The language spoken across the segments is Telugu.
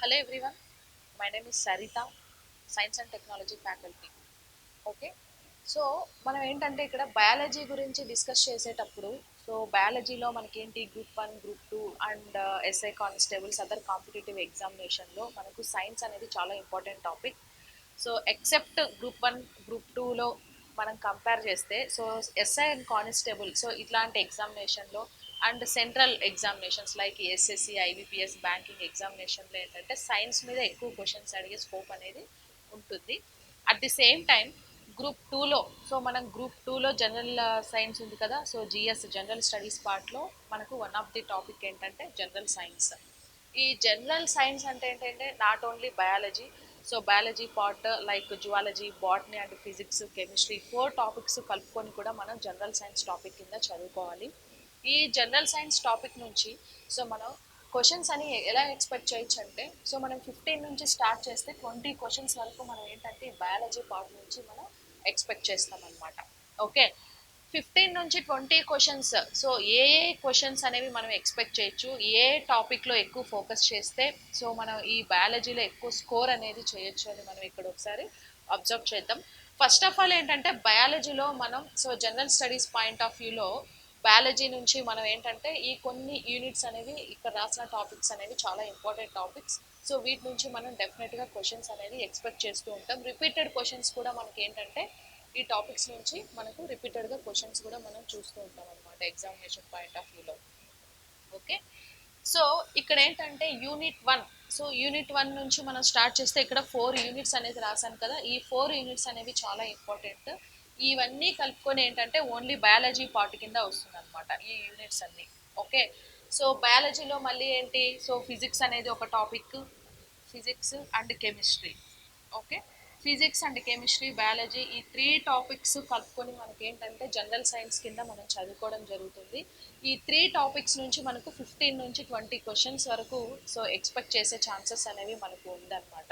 Hello everyone, my name is Sarita, Science and Technology faculty. Okay. So మనం ఏంటంటే ఇక్కడ బయాలజీ గురించి డిస్కస్ చేసేటప్పుడు బయాలజీలో మనకేంటి group 1 group 2 and SI constables other competitive ఎగ్జామినేషన్లో మనకు సైన్స్ అనేది చాలా important topic. Except group 1 group 2లో మనం కంపేర్ చేస్తే ఎస్ఐ అండ్ కానిస్టేబుల్ ఇట్లాంటి ఎగ్జామినేషన్లో and central examinations like SSC IBPS banking ఎగ్జామినేషన్లో ఏంటంటే సైన్స్ మీద ఎక్కువ క్వశ్చన్స్ అడిగే స్కోప్ అనేది ఉంటుంది. At the same time group 2లో మనం గ్రూప్ 2లో జనరల్ సైన్స్ ఉంది కదా, జిఎస్ జనరల్ స్టడీస్ పార్ట్లో మనకు వన్ ఆఫ్ ది టాపిక్ ఏంటంటే జనరల్ సైన్స్. ఈ జనరల్ సైన్స్ అంటే ఏంటంటే not only biology, biology part like zoology botany and physics chemistry 4 topics కలుపుకొని కూడా మనం జనరల్ సైన్స్ టాపిక్ కింద చదువుకోవాలి. ఈ జనరల్ సైన్స్ టాపిక్ నుంచి మనం క్వశ్చన్స్ అని ఎలా ఎక్స్పెక్ట్ చేయొచ్చు అంటే మనం 15 నుంచి స్టార్ట్ చేస్తే 20 క్వశ్చన్స్ వరకు మనం ఏంటంటే బయాలజీ పార్ట్ నుంచి మనం ఎక్స్పెక్ట్ చేస్తాం అనమాట. ఓకే. 15 నుంచి 20 క్వశ్చన్స్. ఏ ఏ క్వశ్చన్స్ అనేవి మనం ఎక్స్పెక్ట్ చేయొచ్చు, ఏ టాపిక్లో ఎక్కువ ఫోకస్ చేస్తే మనం ఈ బయాలజీలో ఎక్కువ స్కోర్ అనేది చేయొచ్చు అని మనం ఇక్కడ ఒకసారి అబ్జర్వ్ చేద్దాం. ఫస్ట్ ఆఫ్ ఆల్ ఏంటంటే బయాలజీలో మనం జనరల్ స్టడీస్ పాయింట్ ఆఫ్ వ్యూలో బయాలజీ నుంచి మనం ఏంటంటే ఈ కొన్ని యూనిట్స్ అనేవి ఇక్కడ రాసిన టాపిక్స్ అనేవి చాలా ఇంపార్టెంట్ టాపిక్స్. వీటి నుంచి మనం డెఫినెట్గా క్వశ్చన్స్ అనేది ఎక్స్పెక్ట్ చేస్తూ ఉంటాం. రిపీటెడ్ క్వశ్చన్స్ కూడా మనకి ఏంటంటే ఈ టాపిక్స్ నుంచి మనకు రిపీటెడ్గా క్వశ్చన్స్ కూడా మనం చూస్తూ ఉంటాం అనమాట ఎగ్జామినేషన్ పాయింట్ ఆఫ్ వ్యూలో. ఓకే. సో ఇక్కడ ఏంటంటే యూనిట్ 1. యూనిట్ 1 నుంచి మనం స్టార్ట్ చేస్తే ఇక్కడ 4 యూనిట్స్ అనేది రాశాను కదా, ఈ 4 యూనిట్స్ అనేవి చాలా ఇంపార్టెంట్. ఇవన్నీ కలుపుకొని ఏంటంటే ఓన్లీ బయాలజీ పార్ట్ కింద వస్తుంది అనమాట ఈ యూనిట్స్ అన్ని. ఓకే. బయాలజీలో మళ్ళీ ఏంటి, ఫిజిక్స్ అనేది ఒక topic, physics and chemistry. Okay. Physics and chemistry biology ఈ 3 టాపిక్స్ కలుపుకొని మనకి ఏంటంటే జనరల్ సైన్స్ కింద మనం చదువుకోవడం జరుగుతుంది. ఈ 3 టాపిక్స్ నుంచి మనకు 15 నుంచి 20 క్వశ్చన్స్ వరకు ఎక్స్పెక్ట్ చేసే ఛాన్సెస్ అనేవి మనకు ఉందన్నమాట.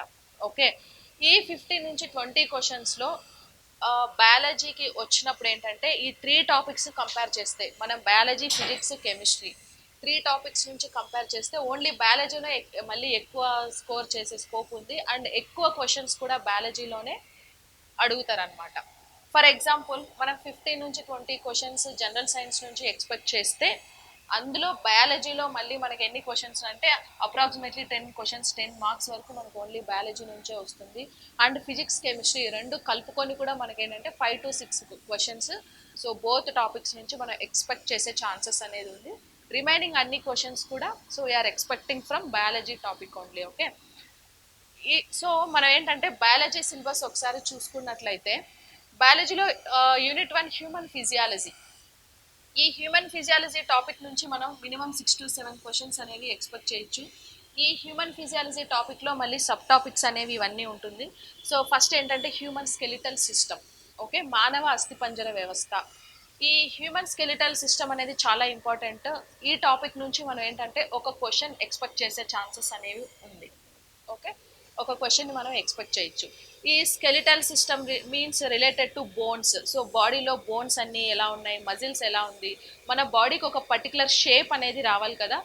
ఓకే. ఈ 15 నుంచి 20 క్వశ్చన్స్లో బయాలజీకి వచ్చినప్పుడు ఏంటంటే ఈ 3 టాపిక్స్ కంపేర్ చేస్తే మనం బయాలజీ ఫిజిక్స్ కెమిస్ట్రీ 3 టాపిక్స్ నుంచి కంపేర్ చేస్తే ఓన్లీ బయాలజీలో మళ్ళీ ఎక్కువ స్కోర్ చేసే స్కోప్ ఉంది అండ్ ఎక్కువ క్వశ్చన్స్ కూడా బయాలజీలోనే అడుగుతారనమాట. ఫర్ ఎగ్జాంపుల్ మనం 15 నుంచి 20 క్వశ్చన్స్ జనరల్ సైన్స్ నుంచి ఎక్స్పెక్ట్ చేస్తే అందులో బయాలజీలో మళ్ళీ మనకి ఎన్ని క్వశ్చన్స్ అంటే అప్రాక్సిమేట్లీ 10 క్వశ్చన్స్ 10 మార్క్స్ వరకు మనకు ఓన్లీ బయాలజీ నుంచే వస్తుంది. అండ్ ఫిజిక్స్ కెమిస్ట్రీ రెండు కలుపుకొని కూడా మనకి ఏంటంటే 5 to 6 క్వశ్చన్స్ బోత్ టాపిక్స్ నుంచి మనం ఎక్స్పెక్ట్ చేసే ఛాన్సెస్ అనేది ఉంది. రిమైనింగ్ అన్ని క్వశ్చన్స్ కూడా we are expecting from biology topic only. Okay. మనం ఏంటంటే బయాలజీ సిలబస్ ఒకసారి చూసుకున్నట్లయితే బయాలజీలో యూనిట్ 1 హ్యూమన్ ఫిజియాలజీ. ఈ హ్యూమన్ ఫిజియాలజీ టాపిక్ నుంచి మనం మినిమం 6 to 7 క్వశ్చన్స్ అనేవి ఎక్స్పెక్ట్ చేయొచ్చు. ఈ హ్యూమన్ ఫిజియాలజీ టాపిక్లో మళ్ళీ సబ్ టాపిక్స్ అనేవి ఇవన్నీ ఉంటుంది. ఫస్ట్ ఏంటంటే హ్యూమన్ స్కెలిటల్ సిస్టమ్. ఓకే. మానవ అస్థిపంజర వ్యవస్థ. ఈ హ్యూమన్ స్కెలిటల్ సిస్టమ్ అనేది చాలా ఇంపార్టెంట్. ఈ టాపిక్ నుంచి మనం ఏంటంటే ఒక క్వశ్చన్ ఎక్స్పెక్ట్ చేసే ఛాన్సెస్ అనేవి ఉంది. ఓకే. ఒక క్వశ్చన్ మనం ఎక్స్పెక్ట్ చేయొచ్చు. ఈ skeletal system means related to bones. బాడీలో బోన్స్ అన్నీ ఎలా ఉన్నాయి, మజిల్స్ ఎలా ఉంది, మన బాడీకి ఒక పర్టికులర్ షేప్ అనేది రావాలి కదా.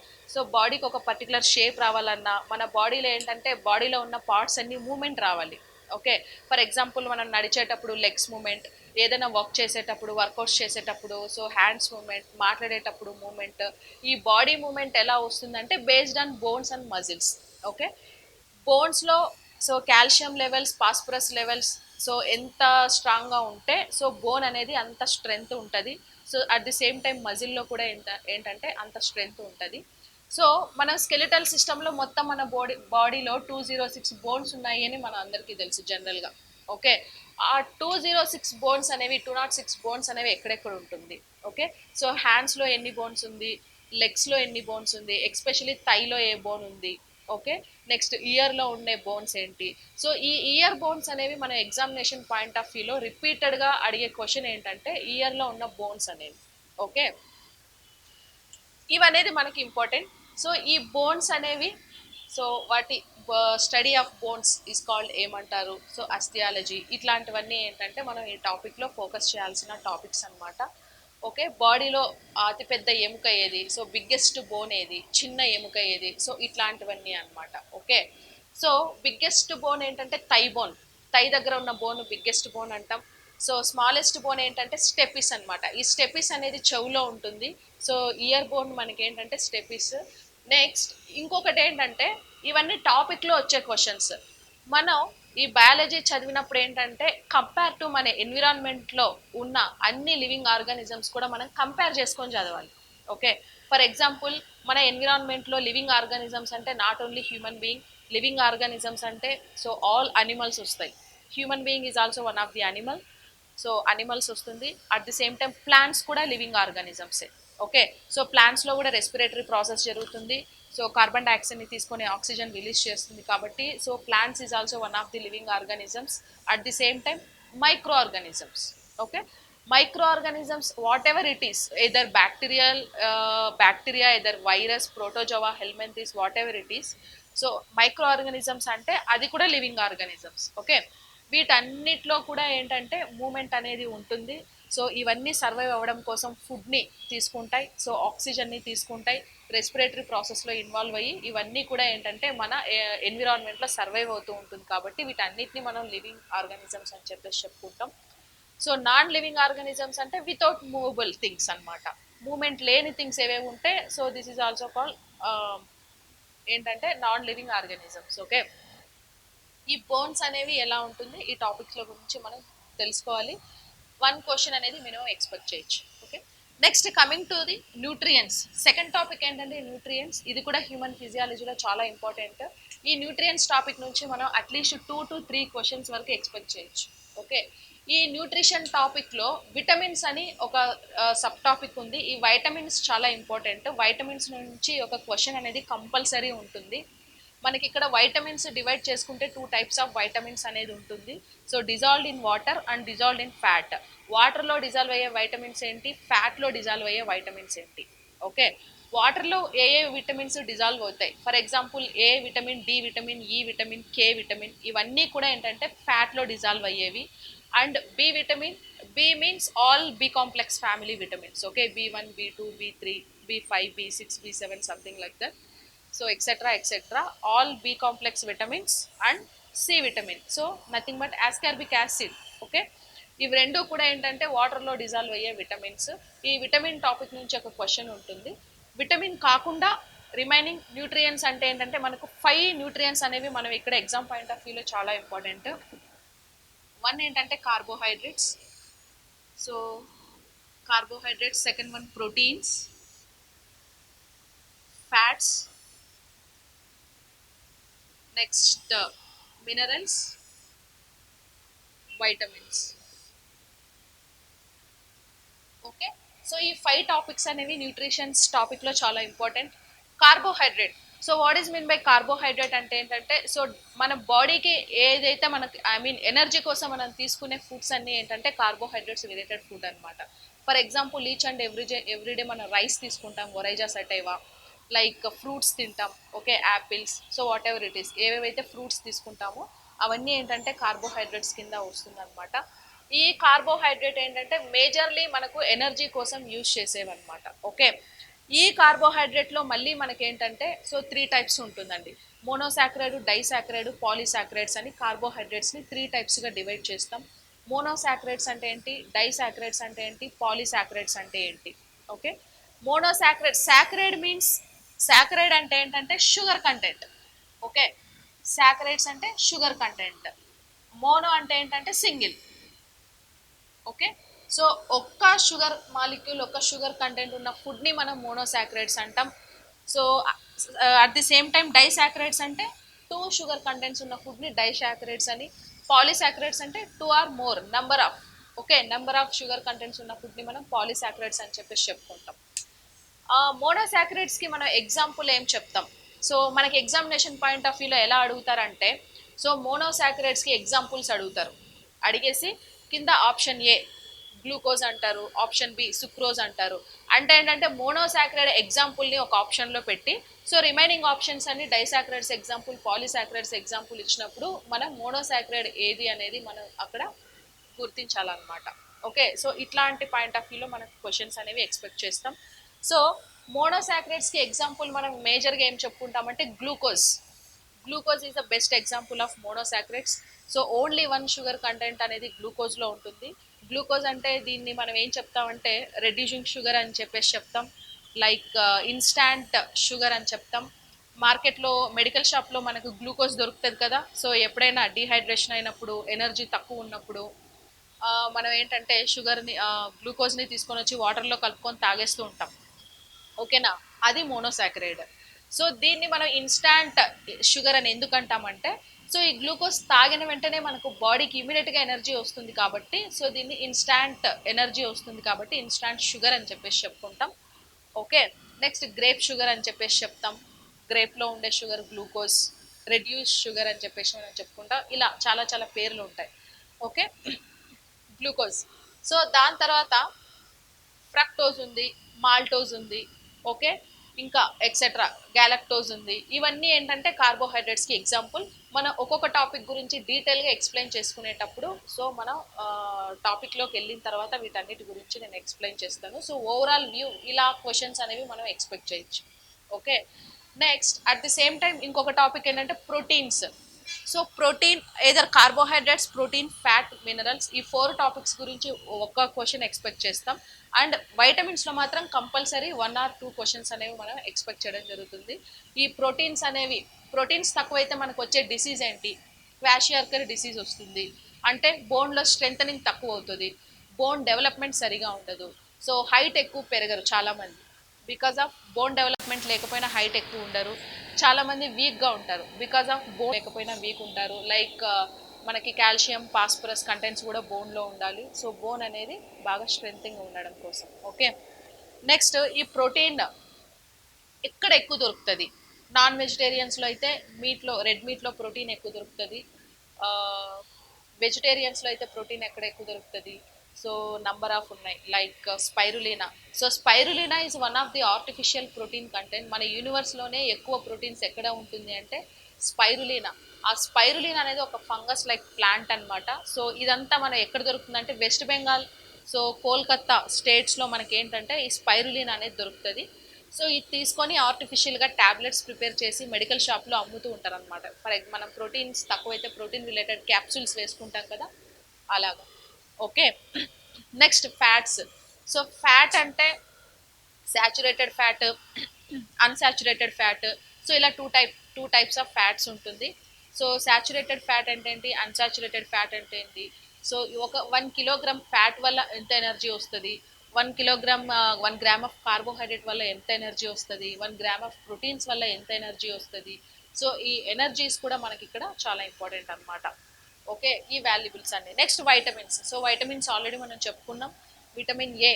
బాడీకి ఒక పర్టికులర్ షేప్ రావాలన్నా మన బాడీలో ఏంటంటే బాడీలో ఉన్న పార్ట్స్ అన్ని మూమెంట్ రావాలి. ఓకే. ఫర్ ఎగ్జాంపుల్ మనం నడిచేటప్పుడు లెగ్స్ మూమెంట్, ఏదైనా వర్క్ చేసేటప్పుడు వర్కౌట్స్ చేసేటప్పుడు హ్యాండ్స్ మూమెంట్, మాట్లాడేటప్పుడు మూమెంట్. ఈ బాడీ మూమెంట్ ఎలా వస్తుందంటే based on bones and muscles. Okay. బోన్స్లో కాల్షియం లెవెల్స్ ఫాస్ఫరస్ లెవెల్స్ ఎంత స్ట్రాంగ్గా ఉంటే బోన్ అనేది అంత స్ట్రెంగ్త్ ఉంటుంది. అట్ ది సేమ్ టైం మజిల్లో కూడా ఏంటంటే అంత స్ట్రెంగ్త్ ఉంటుంది. మనం స్కెలిటల్ సిస్టంలో మొత్తం మన బాడీలో 206 బోన్స్ ఉన్నాయి అని మన అందరికీ తెలుసు జనరల్గా. ఓకే. ఆ 206 బోన్స్ అనేవి 206 బోన్స్ అనేవి ఎక్కడెక్కడ ఉంటుంది. ఓకే. హ్యాండ్స్లో ఎన్ని బోన్స్ ఉంది, లెగ్స్లో ఎన్ని బోన్స్ ఉంది, ఎక్స్పెషలీ థైలో ఏ బోన్ ఉంది. ఓకే. నెక్స్ట్ ఇయర్లో ఉండే బోన్స్ ఏంటి. ఈ ఇయర్ బోన్స్ అనేవి మన ఎగ్జామినేషన్ పాయింట్ ఆఫ్ వ్యూలో రిపీటెడ్గా అడిగే క్వశ్చన్ ఏంటంటే ఇయర్లో ఉన్న బోన్స్ అనేవి. ఓకే. ఇవనేది మనకి ఇంపార్టెంట్. ఈ బోన్స్ అనేవి వాటి study of bones is called ఏమంటారు, అస్థియాలజీ. ఇట్లాంటివన్నీ ఏంటంటే మనం ఈ టాపిక్లో ఫోకస్ చేయాల్సిన టాపిక్స్ అనమాట. ఓకే. బాడీలో అతిపెద్ద ఎముక ఏది, బిగ్గెస్ట్ బోన్ ఏది, చిన్న ఎముక ఏది, ఇట్లాంటివన్నీ అనమాట. ఓకే. సో బిగ్గెస్ట్ బోన్ ఏంటంటే థై బోన్, థై దగ్గర ఉన్న బోన్ బిగ్గెస్ట్ బోన్ అంటాం. సో స్మాలెస్ట్ బోన్ ఏంటంటే స్టెపిస్ అన్నమాట. ఈ స్టెపిస్ అనేది చెవులో ఉంటుంది. సో ఇయర్ బోన్ మనకి ఏంటంటే స్టెపిస్. నెక్స్ట్ ఇంకొకటి ఏంటంటే ఇవన్నీ టాపిక్ లో వచ్చే క్వశ్చన్స్. మనం ఈ బయాలజీ చదివినప్పుడు ఏంటంటే కంపేర్ టు మన ఎన్విరాన్మెంట్ లో ఉన్న అన్ని లివింగ్ ఆర్గానిజమ్స్ కూడా మనం కంపేర్ చేసుకొని చదవాలి. ఓకే, ఫర్ ఎగ్జాంపుల్ మన ఎన్విరాన్మెంట్ లో లివింగ్ ఆర్గానిజమ్స్ అంటే not only human being. Living organisms అంటే సో ఆల్ అనిమల్స్ వస్తాయి. Human being is also one of the animal. So animals వస్తుంది. At the same time plants కూడా లివింగ్ ఆర్గానిజమ్సే. ఓకే, సో ప్లాంట్స్ లో కూడా రెస్పిరేటరీ ప్రాసెస్ జరుగుతుంది. సో కార్బన్ డైఆక్సైడ్ ని తీసుకొని ఆక్సిజన్ రిలీజ్ చేస్తుంది కాబట్టి so plants is also one of the living organisms. At the same time microorganisms. Okay, microorganisms whatever it is, either bacterial bacteria, either virus, protozoa, helminths, whatever it is. So microorganisms అంటే అది కూడా లివింగ్ ఆర్గానిజమ్స్. ఓకే, వీటన్నిటిలో కూడా ఏంటంటే మూమెంట్ అనేది ఉంటుంది. సో ఇవన్నీ సర్వైవ్ అవ్వడం కోసం ఫుడ్ని తీసుకుంటాయి. సో ఆక్సిజన్ని తీసుకుంటాయి. రెస్పిరేటరీ ప్రాసెస్లో ఇన్వాల్వ్ అయ్యి ఇవన్నీ కూడా ఏంటంటే మన ఎన్విరాన్మెంట్లో సర్వైవ్ అవుతూ ఉంటుంది. కాబట్టి వీటన్నిటిని మనం లివింగ్ ఆర్గానిజమ్స్ అని చెప్పేసి చెప్పుకుంటాం. సో నాన్ లివింగ్ ఆర్గానిజమ్స్ అంటే వితౌట్ మూవబుల్ థింగ్స్ అన్నమాట. మూమెంట్ లేని థింగ్స్ ఏవేవి ఉంటే so this is also call ఏంటంటే నాన్ లివింగ్ ఆర్గానిజమ్స్. ఓకే, ఈ బోన్స్ అనేవి ఎలా ఉంటుంది ఈ టాపిక్స్ లో గురించి మనం తెలుసుకోవాలి. వన్ క్వశ్చన్ అనేది మినిమం ఎక్స్పెక్ట్ చేయొచ్చు. Okay, next coming to the nutrients. Second topic ఏంటంటే న్యూట్రియన్స్. ఇది కూడా హ్యూమన్ ఫిజియాలజీలో చాలా ఇంపార్టెంట్. ఈ న్యూట్రియన్స్ టాపిక్ నుంచి మనం అట్లీస్ట్ 2 to 3 క్వశ్చన్స్ వరకు ఎక్స్పెక్ట్ చేయొచ్చు. ఓకే, ఈ న్యూట్రిషన్ టాపిక్ లో విటమిన్స్ అని ఒక సబ్ టాపిక్ ఉంది. ఈ వైటమిన్స్ చాలా ఇంపార్టెంట్. వైటమిన్స్ నుంచి ఒక క్వశ్చన్ అనేది కంపల్సరీ ఉంటుంది. మనకి ఇక్కడ వైటమిన్స్ డివైడ్ చేసుకుంటే 2 types ఆఫ్ వైటమిన్స్ అనేది ఉంటుంది. So dissolved in water and dissolved in fat. వాటర్లో డిజాల్వ్ అయ్యే వైటమిన్స్ ఏంటి, ఫ్యాట్లో డిజాల్వ్ అయ్యే వైటమిన్స్ ఏంటి. ఓకే, వాటర్లో ఏ ఏ విటమిన్స్ డిజాల్వ్ అవుతాయి, for example A vitamin, D vitamin, E vitamin, K vitamin, ఇవన్నీ కూడా ఏంటంటే ఫ్యాట్లో డిజాల్వ్ అయ్యేవి. And B vitamin, B means all B complex family vitamins. Okay, B1, B2, B3, B5, B6, B7, something like that. So etcetera etcetera all B complex vitamins and C vitamin. So nothing but ascorbic acid. Okay, ఇవి రెండు కూడా ఏంటంటే వాటర్లో డిజాల్వ్ అయ్యే విటమిన్స్. ఈ విటమిన్ టాపిక్ నుంచి ఒక క్వశ్చన్ ఉంటుంది. విటమిన్ కాకుండా రిమైనింగ్ న్యూట్రియన్స్ అంటే ఏంటంటే మనకు 5 న్యూట్రియన్స్ అనేవి మనం ఇక్కడ ఎగ్జామ్ పాయింట్ ఆఫ్ వ్యూలో చాలా ఇంపార్టెంట్. వన్ ఏంటంటే carbohydrates. So carbohydrates. Second one proteins, fats, next minerals, vitamins. Okay, so ఈ 5 టాపిక్స్ అనేవి న్యూట్రిషన్స్ టాపిక్లో చాలా important. Carbohydrate. So what is mean by carbohydrate అంటే ఏంటంటే సో మన బాడీకి ఏదైతే మనకి ఐ మీన్ ఎనర్జీ కోసం మనం తీసుకునే ఫుడ్స్ అన్నీ ఏంటంటే కార్బోహైడ్రేట్స్ రిలేటెడ్ ఫుడ్ అనమాట. For example each and everyday మనం రైస్ తీసుకుంటాం, ఒరైజా సటైవా, లైక్ ఫ్రూట్స్ తింటాం. Okay, apples, so what ever it is ఏవేవైతే ఫ్రూట్స్ తీసుకుంటామో అవన్నీ ఏంటంటే కార్బోహైడ్రేట్స్ కింద వస్తుంది అనమాట. ఈ కార్బోహైడ్రేట్ ఏంటంటే మేజర్లీ మనకు ఎనర్జీ కోసం యూజ్ చేసేవన్నమాట. ఓకే, ఈ కార్బోహైడ్రేట్లో మళ్ళీ మనకి ఏంటంటే సో 3 types ఉంటుందండి. మోనోసాక్రైడ్, డైసాక్రైడ్, పాలీసాక్రైడ్స్ అని కార్బోహైడ్రేట్స్ని 3 typesగా డివైడ్ చేస్తాం. మోనోసాక్రైడ్స్ అంటే ఏంటి, డైసాక్రైడ్స్ అంటే ఏంటి, పాలీసాక్రైడ్స్ అంటే ఏంటి. Okay, monosaccharide, saccharide means saccharide అంటే ఏంటంటే షుగర్ కంటెంట్. ఓకే, సాక్రైడ్స్ అంటే షుగర్ కంటెంట్. మోనో అంటే ఏంటంటే సింగిల్. ఓకే, సో ఒక్క షుగర్ మాలిక్యూల్, ఒక్క షుగర్ కంటెంట్ ఉన్న ఫుడ్ని మనం మోనోసాక్రైడ్స్ అంటాం. So at the same time disaccharides అంటే 2 షుగర్ కంటెంట్స్ ఉన్న ఫుడ్ని డైసాక్రైడ్స్ అని. పాలీసాక్రైడ్స్ అంటే 2 or more number of, okay, number of sugar contents ఉన్న ఫుడ్ని మనం పాలీసాక్రైడ్స్ అని చెప్పేసి చెప్పుకుంటాం. మోనోసాక్రైడ్స్కి మనం ఎగ్జాంపుల్ ఏం చెప్తాం. సో మనకి ఎగ్జామినేషన్ పాయింట్ ఆఫ్ వ్యూలో ఎలా అడుగుతారంటే సో మోనోసాక్రైడ్స్కి ఎగ్జాంపుల్స్ అడుగుతారు. అడిగేసి కింద ఆప్షన్ ఏ గ్లూకోజ్ అంటారు, ఆప్షన్ బి సుక్రోజ్ అంటారు. అంటే ఏంటంటే మోనోసాక్రైడ్ ఎగ్జాంపుల్ని ఒక ఆప్షన్లో పెట్టి సో రిమైనింగ్ ఆప్షన్స్ అన్ని డైసాక్రైడ్స్ ఎగ్జాంపుల్, పాలీసాక్రైడ్స్ ఎగ్జాంపుల్ ఇచ్చినప్పుడు మనం మోనోసాక్రైడ్ ఏది అనేది మనం అక్కడ గుర్తించాలన్నమాట. ఓకే, సో ఇట్లాంటి పాయింట్ ఆఫ్ వ్యూలో మనకు క్వశ్చన్స్ అనేవి ఎక్స్పెక్ట్ చేస్తాం. సో మోనోసాక్రైడ్స్కి ఎగ్జాంపుల్ మనం మేజర్గా ఏం చెప్పుకుంటామంటే glucose. Glucose is the best example of monosaccharides. So only one sugar content అనేది గ్లూకోజ్లో ఉంటుంది. గ్లూకోజ్ అంటే దీన్ని మనం ఏం చెప్తామంటే రెడ్యూసింగ్ షుగర్ అని చెప్పేసి చెప్తాం, లైక్ ఇన్స్టాంట్ షుగర్ అని చెప్తాం. మార్కెట్లో మెడికల్ షాప్లో మనకు గ్లూకోజ్ దొరుకుతుంది కదా, సో ఎప్పుడైనా డీహైడ్రేషన్ అయినప్పుడు ఎనర్జీ తక్కువ ఉన్నప్పుడు మనం ఏంటంటే షుగర్ని గ్లూకోజ్ని తీసుకొని వచ్చి వాటర్లో కలుపుకొని తాగేస్తూ ఉంటాం. ఓకేనా, అది మోనోసాకరైడ్. సో దీన్ని మనం ఇన్స్టాంట్ షుగర్ అని ఎందుకు అంటామంటే, సో ఈ గ్లూకోజ్ తాగిన వెంటనే మనకు బాడీకి ఇమీడియట్గా ఎనర్జీ వస్తుంది కాబట్టి, సో దీన్ని ఇన్స్టాంట్ ఎనర్జీ వస్తుంది కాబట్టి ఇన్స్టాంట్ షుగర్ అని చెప్పేసి చెప్పుకుంటాం. ఓకే, నెక్స్ట్ గ్రేప్ షుగర్ అని చెప్పేసి చెప్తాం. గ్రేప్లో ఉండే షుగర్ గ్లూకోజ్, రెడ్యూస్ షుగర్ అని చెప్పేసి మనం చెప్పుకుంటాం. ఇలా చాలా చాలా పేర్లు ఉంటాయి. Okay, glucose. సో దాని తర్వాత ఫ్రక్టోజ్ ఉంది, మాల్టోజ్ ఉంది. ఓకే, ఇంకా ఎక్సెట్రా గ్యాలక్టోజ్ ఉంది. ఇవన్నీ ఏంటంటే కార్బోహైడ్రేట్స్కి ఎగ్జాంపుల్. మనం ఒక్కొక్క టాపిక్ గురించి డీటెయిల్గా ఎక్స్ప్లెయిన్ చేసుకునేటప్పుడు, సో మనం టాపిక్లోకి వెళ్ళిన తర్వాత వీటన్నిటి గురించి నేను ఎక్స్ప్లెయిన్ చేస్తాను. సో ఓవరాల్ వ్యూ ఇలా క్వశ్చన్స్ అనేవి మనం ఎక్స్పెక్ట్ చేయొచ్చు. Okay, next at the same time ఇంకొక టాపిక్ ఏంటంటే proteins. So protein either carbohydrates, protein, fat, minerals, ఈ 4 టాపిక్స్ గురించి ఒక క్వశ్చన్ ఎక్స్పెక్ట్ చేస్తాం. అండ్ వైటమిన్స్లో మాత్రం కంపల్సరీ 1 or 2 క్వశ్చన్స్ అనేవి మనం ఎక్స్పెక్ట్ చేయడం జరుగుతుంది. ఈ ప్రోటీన్స్ అనేవి, ప్రోటీన్స్ తక్కువైతే మనకు వచ్చే డిసీజ్ ఏంటి? క్వాషియార్కర్ డిసీజ్ వస్తుంది. అంటే బోన్లో స్ట్రెంథనింగ్ తక్కువ అవుతుంది, బోన్ డెవలప్మెంట్ సరిగా ఉండదు. సో హైట్ ఎక్కువ పెరగరు చాలామంది, బికాజ్ ఆఫ్ బోన్ డెవలప్మెంట్ లేకపోయినా హైట్ ఎక్కువ ఉండరు. చాలామంది వీక్గా ఉంటారు, బికాజ్ ఆఫ్ బోన్ లేకపోయినా వీక్ ఉంటారు. లైక్ మనకి కాల్షియం, ఫాస్ఫరస్ కంటెంట్స్ కూడా బోన్లో ఉండాలి. సో బోన్ అనేది బాగా స్ట్రెంగ్గా ఉండడం కోసం. ఓకే, నెక్స్ట్ ఈ ప్రోటీన్ ఎక్కడ ఎక్కువ దొరుకుతుంది? నాన్ వెజిటేరియన్స్లో అయితే మీట్లో, రెడ్ మీట్లో ప్రోటీన్ ఎక్కువ దొరుకుతుంది. వెజిటేరియన్స్లో అయితే ప్రోటీన్ ఎక్కడ ఎక్కువ దొరుకుతుంది? సో నంబర్ ఆఫ్ ఉన్నాయి, like spirulina. So spirulina is one of the artificial protein content. మన యూనివర్స్లోనే ఎక్కువ ప్రోటీన్స్ ఎక్కడ ఉంటుంది అంటే స్పైరులీనా. ఆ స్పైరులీనా అనేది ఒక ఫంగస్ లైక్ ప్లాంట్ అనమాట. సో ఇదంతా మనం ఎక్కడ దొరుకుతుందంటే వెస్ట్ బెంగాల్, సో కోల్కత్తా స్టేట్స్లో మనకి ఏంటంటే ఈ స్పైరులీనా అనేది దొరుకుతుంది. సో ఇది తీసుకొని ఆర్టిఫిషియల్గా ట్యాబ్లెట్స్ ప్రిపేర్ చేసి మెడికల్ షాప్లో అమ్ముతూ ఉంటారు అనమాట. మనం ప్రోటీన్స్ తక్కువైతే ప్రోటీన్ రిలేటెడ్ క్యాప్సూల్స్ వేసుకుంటాం కదా, అలాగా. Okay, next fats. So fat అంటే saturated fat, unsaturated fat. So ఇలా టూ టైప్స్ ఆఫ్ ఫ్యాట్స్ ఉంటుంది. సో శాచురేటెడ్ ఫ్యాట్ అంటే ఏంటి, అన్సాచురేటెడ్ ఫ్యాట్ అంటే ఏంటి? సో ఒక 1 కిలోగ్రామ్ ఫ్యాట్ వల్ల ఎంత ఎనర్జీ వస్తుంది, 1 కిలోగ్రామ్ 1 గ్రామ్ ఆఫ్ కార్బోహైడ్రేట్ వల్ల ఎంత ఎనర్జీ వస్తుంది, 1 గ్రామ్ ఆఫ్ ప్రోటీన్స్ వల్ల ఎంత ఎనర్జీ వస్తుంది. సో ఈ ఎనర్జీస్ కూడా మనకి ఇక్కడ చాలా ఇంపార్టెంట్ అనమాట. ఓకే, ఈ వాల్యుబుల్స్ అన్ని. Next vitamins. So vitamins already మనం చెప్పుకున్నాం. Vitamin A.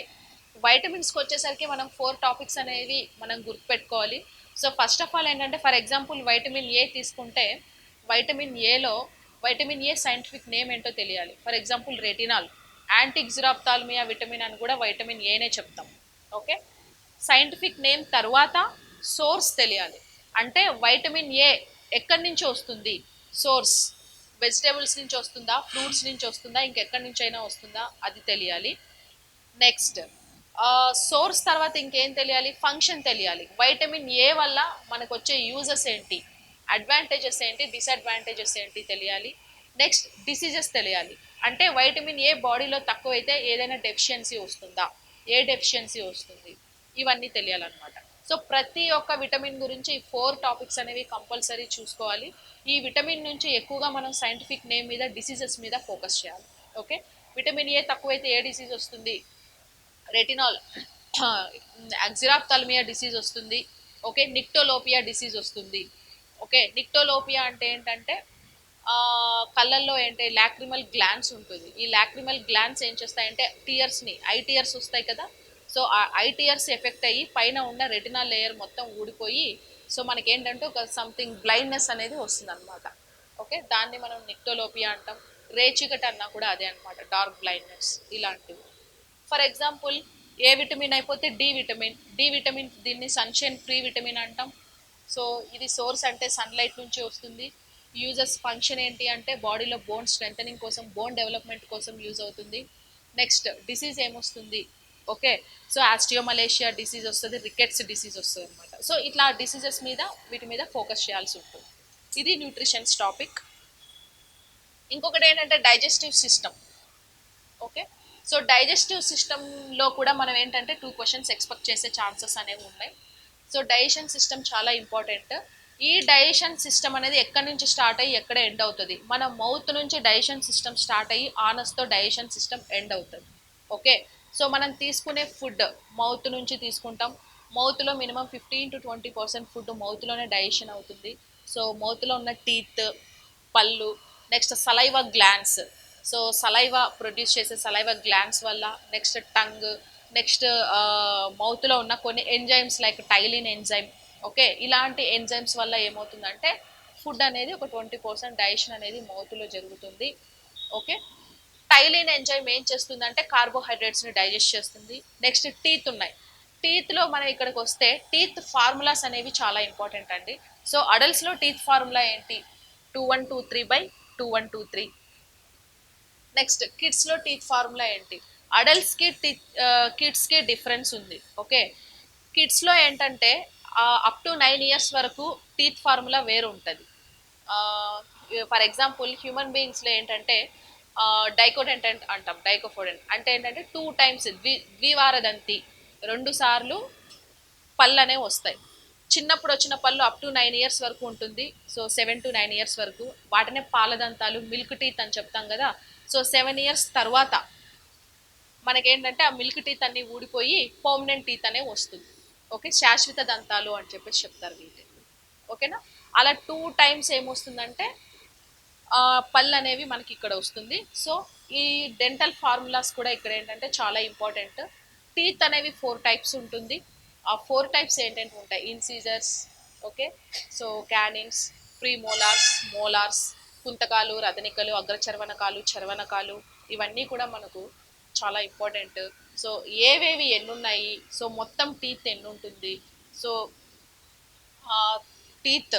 వైటమిన్స్కి వచ్చేసరికి మనం 4 టాపిక్స్ అనేవి మనం గుర్తుపెట్టుకోవాలి. సో ఫస్ట్ ఆఫ్ ఆల్ ఏంటంటే, ఫర్ ఎగ్జాంపుల్ వైటమిన్ ఏ తీసుకుంటే, వైటమిన్ ఏలో వైటమిన్ ఏ సైంటిఫిక్ నేమ్ ఏంటో తెలియాలి. ఫర్ ఎగ్జాంపుల్ రెటినాల్, యాంటీగ్జిరాప్తాల్మియా విటమిన్ అని కూడా వైటమిన్ ఏనే చెప్తాం. ఓకే, సైంటిఫిక్ నేమ్ తర్వాత సోర్స్ తెలియాలి. అంటే వైటమిన్ ఏ ఎక్కడి నుంచి వస్తుంది, సోర్స్ వెజిటేబుల్స్ నుంచి వస్తుందా, ఫ్రూట్స్ నుంచి వస్తుందా, ఇంకెక్కడి నుంచి అయినా వస్తుందా, అది తెలియాలి. నెక్స్ట్ సోర్స్ తర్వాత ఇంకేం తెలియాలి, ఫంక్షన్ తెలియాలి. వైటమిన్ ఏ వల్ల మనకు వచ్చే యూజెస్ ఏంటి, అడ్వాంటేజెస్ ఏంటి, డిసడ్వాంటేజెస్ ఏంటి తెలియాలి. నెక్స్ట్ డిసీజెస్ తెలియాలి. అంటే వైటమిన్ ఏ బాడీలో తక్కువైతే ఏదైనా డెఫిషియన్సీ వస్తుందా, ఏ డెఫిషియన్సీ వస్తుంది, ఇవన్నీ తెలియాలన్నమాట. సో ప్రతి ఒక్క విటమిన్ గురించి ఈ 4 టాపిక్స్ అనేవి కంపల్సరీ చూసుకోవాలి. ఈ విటమిన్ నుంచి ఎక్కువగా మనం సైంటిఫిక్ నేమ్ మీద, డిసీజెస్ మీద ఫోకస్ చేయాలి. ఓకే, విటమిన్ ఏ తక్కువైతే ఏ డిసీజ్ వస్తుంది, రెటినాల్ అక్జిరాప్థాల్మియా డిసీజ్ వస్తుంది. ఓకే, నిక్టోలోపియా డిసీజ్ వస్తుంది. ఓకే, నిక్టోలోపియా అంటే ఏంటంటే కళ్ళల్లో ఏంటి లాక్రిమల్ గ్లాండ్స్ ఉంటుంది. ఈ లాక్రిమల్ గ్లాండ్స్ ఏం చేస్తాయంటే టీయర్స్ని, ఐ టీయర్స్ వస్తాయి కదా, సో ఆ ఐ టీయర్స్ ఎఫెక్ట్ అయ్యి పైన ఉన్న రెటినాల్ లేయర్ మొత్తం ఊడిపోయి, సో మనకి ఏంటంటే ఒక సంథింగ్ బ్లైండ్నెస్ అనేది వస్తుంది అనమాట. ఓకే, దాన్ని మనం నిక్టోలోపియా అంటాం. రేచికట్ అన్నా కూడా అదే అనమాట, డార్క్ బ్లైండ్నెస్ ఇలాంటివి. ఫర్ ఎగ్జాంపుల్ ఏ విటమిన్ అయిపోతే డి విటమిన్. డి విటమిన్ దీన్ని సన్షైన్ ఫ్రీ విటమిన్ అంటాం. సో ఇది సోర్స్ అంటే సన్లైట్ నుంచి వస్తుంది. యూజెస్ ఫంక్షన్ ఏంటి అంటే బాడీలో బోన్ స్ట్రెంథనింగ్ కోసం, బోన్ డెవలప్మెంట్ కోసం యూజ్ అవుతుంది. నెక్స్ట్ డిసీజ్ ఏమొస్తుంది, ఓకే, సో ఆస్టియోమలేషియా డిసీజ్ వస్తుంది, రికెట్స్ డిసీజ్ వస్తుంది అనమాట. సో ఇట్లా డిసీజెస్ మీద, వీటి మీద ఫోకస్ చేయాల్సి ఉంటుంది. ఇది న్యూట్రిషన్స్ టాపిక్. ఇంకొకటి ఏంటంటే digestive system. Okay, so digestive సిస్టంలో కూడా మనం ఏంటంటే 2 క్వశ్చన్స్ ఎక్స్పెక్ట్ చేసే ఛాన్సెస్ అనేవి ఉన్నాయి. సో డైజెషన్ సిస్టమ్ చాలా ఇంపార్టెంట్. ఈ డైజెషన్ సిస్టమ్ అనేది ఎక్కడి నుంచి స్టార్ట్ అయ్యి ఎక్కడ ఎండ్ అవుతుంది? మన మౌత్ నుంచి డైజెషన్ సిస్టమ్ స్టార్ట్ అయ్యి ఆనస్తో డైజెషన్ సిస్టమ్ ఎండ్ అవుతుంది. ఓకే, సో మనం తీసుకునే ఫుడ్ మౌత్ నుంచి తీసుకుంటాం. మౌత్లో మినిమం 15 to 20% ఫుడ్ మౌత్లోనే డైజెషన్ అవుతుంది. సో మౌత్లో ఉన్న టీత్, పళ్ళు, next saliva glands. So saliva produce చేసే సలైవా గ్లాండ్స్ వల్ల, నెక్స్ట్ టంగ్, నెక్స్ట్ మౌత్లో ఉన్న కొన్ని ఎంజైమ్స్ లైక్ టైలిన్ ఎంజైమ్. ఓకే, ఇలాంటి ఎంజైమ్స్ వల్ల ఏమవుతుందంటే ఫుడ్ అనేది ఒక 20% డైజెషన్ అనేది మౌత్లో జరుగుతుంది. ఓకే, టైలిన్ ఎంజైమ్ ఏం చేస్తుందంటే కార్బోహైడ్రేట్స్ని డైజెస్ట్ చేస్తుంది. నెక్స్ట్ టీత్ ఉన్నాయి. టీత్లో మనం ఇక్కడికి వస్తే టీత్ ఫార్ములాస్ అనేవి చాలా ఇంపార్టెంట్ అండి. సో అడల్ట్స్లో టీత్ ఫార్ములా ఏంటి? 2123/2123. నెక్స్ట్ కిడ్స్లో టీత్ ఫార్ములా ఏంటి? అడల్ట్స్కి కిడ్స్కి డిఫరెన్స్ ఉంది. ఓకే, కిడ్స్లో ఏంటంటే అప్ టు 9 years వరకు టీత్ ఫార్ములా వేరు ఉంటుంది. ఫర్ ఎగ్జాంపుల్ హ్యూమన్ బీయింగ్స్లో ఏంటంటే డైకోడెంట్ అంటాం, డైకోఫోడెంట్ అంటే ఏంటంటే 2 times ద్వివారదంతి, 2 సార్లు పళ్ళు అనేవి వస్తాయి. చిన్నప్పుడు వచ్చిన పళ్ళు అప్ టు 9 years వరకు ఉంటుంది. సో 7 to 9 years వరకు వాటినే పాలదంతాలు, మిల్క్ టీత్ అని చెప్తాం కదా. సో 7 years తర్వాత మనకేంటంటే ఆ మిల్క్ టీత్ అన్ని ఊడిపోయి పర్మనెంట్ టీత్ అనే వస్తుంది. ఓకే, శాశ్వత దంతాలు అని చెప్పేసి చెప్తారు వీటిని. ఓకేనా, అలా 2 times ఏమొస్తుందంటే పళ్ళు అనేవి మనకి ఇక్కడ వస్తుంది. సో ఈ డెంటల్ ఫార్ములాస్ కూడా ఇక్కడ ఏంటంటే చాలా ఇంపార్టెంట్. టీత్ అనేవి 4 types ఉంటుంది. ఆ 4 types ఏంటంటే ఉంటాయి ఇన్సీజర్స్. ఓకే, సో క్యానిన్స్, ప్రీమోలార్స్, మోలార్స్, కుంతకాలు, రదనికలు, అగ్రచర్వనకాలు, చర్వనకాలు, ఇవన్నీ కూడా మనకు చాలా ఇంపార్టెంట్. సో ఏవేవి ఎన్ని ఉన్నాయి, సో మొత్తం టీత్ ఎన్ని ఉంటుంది, so teeth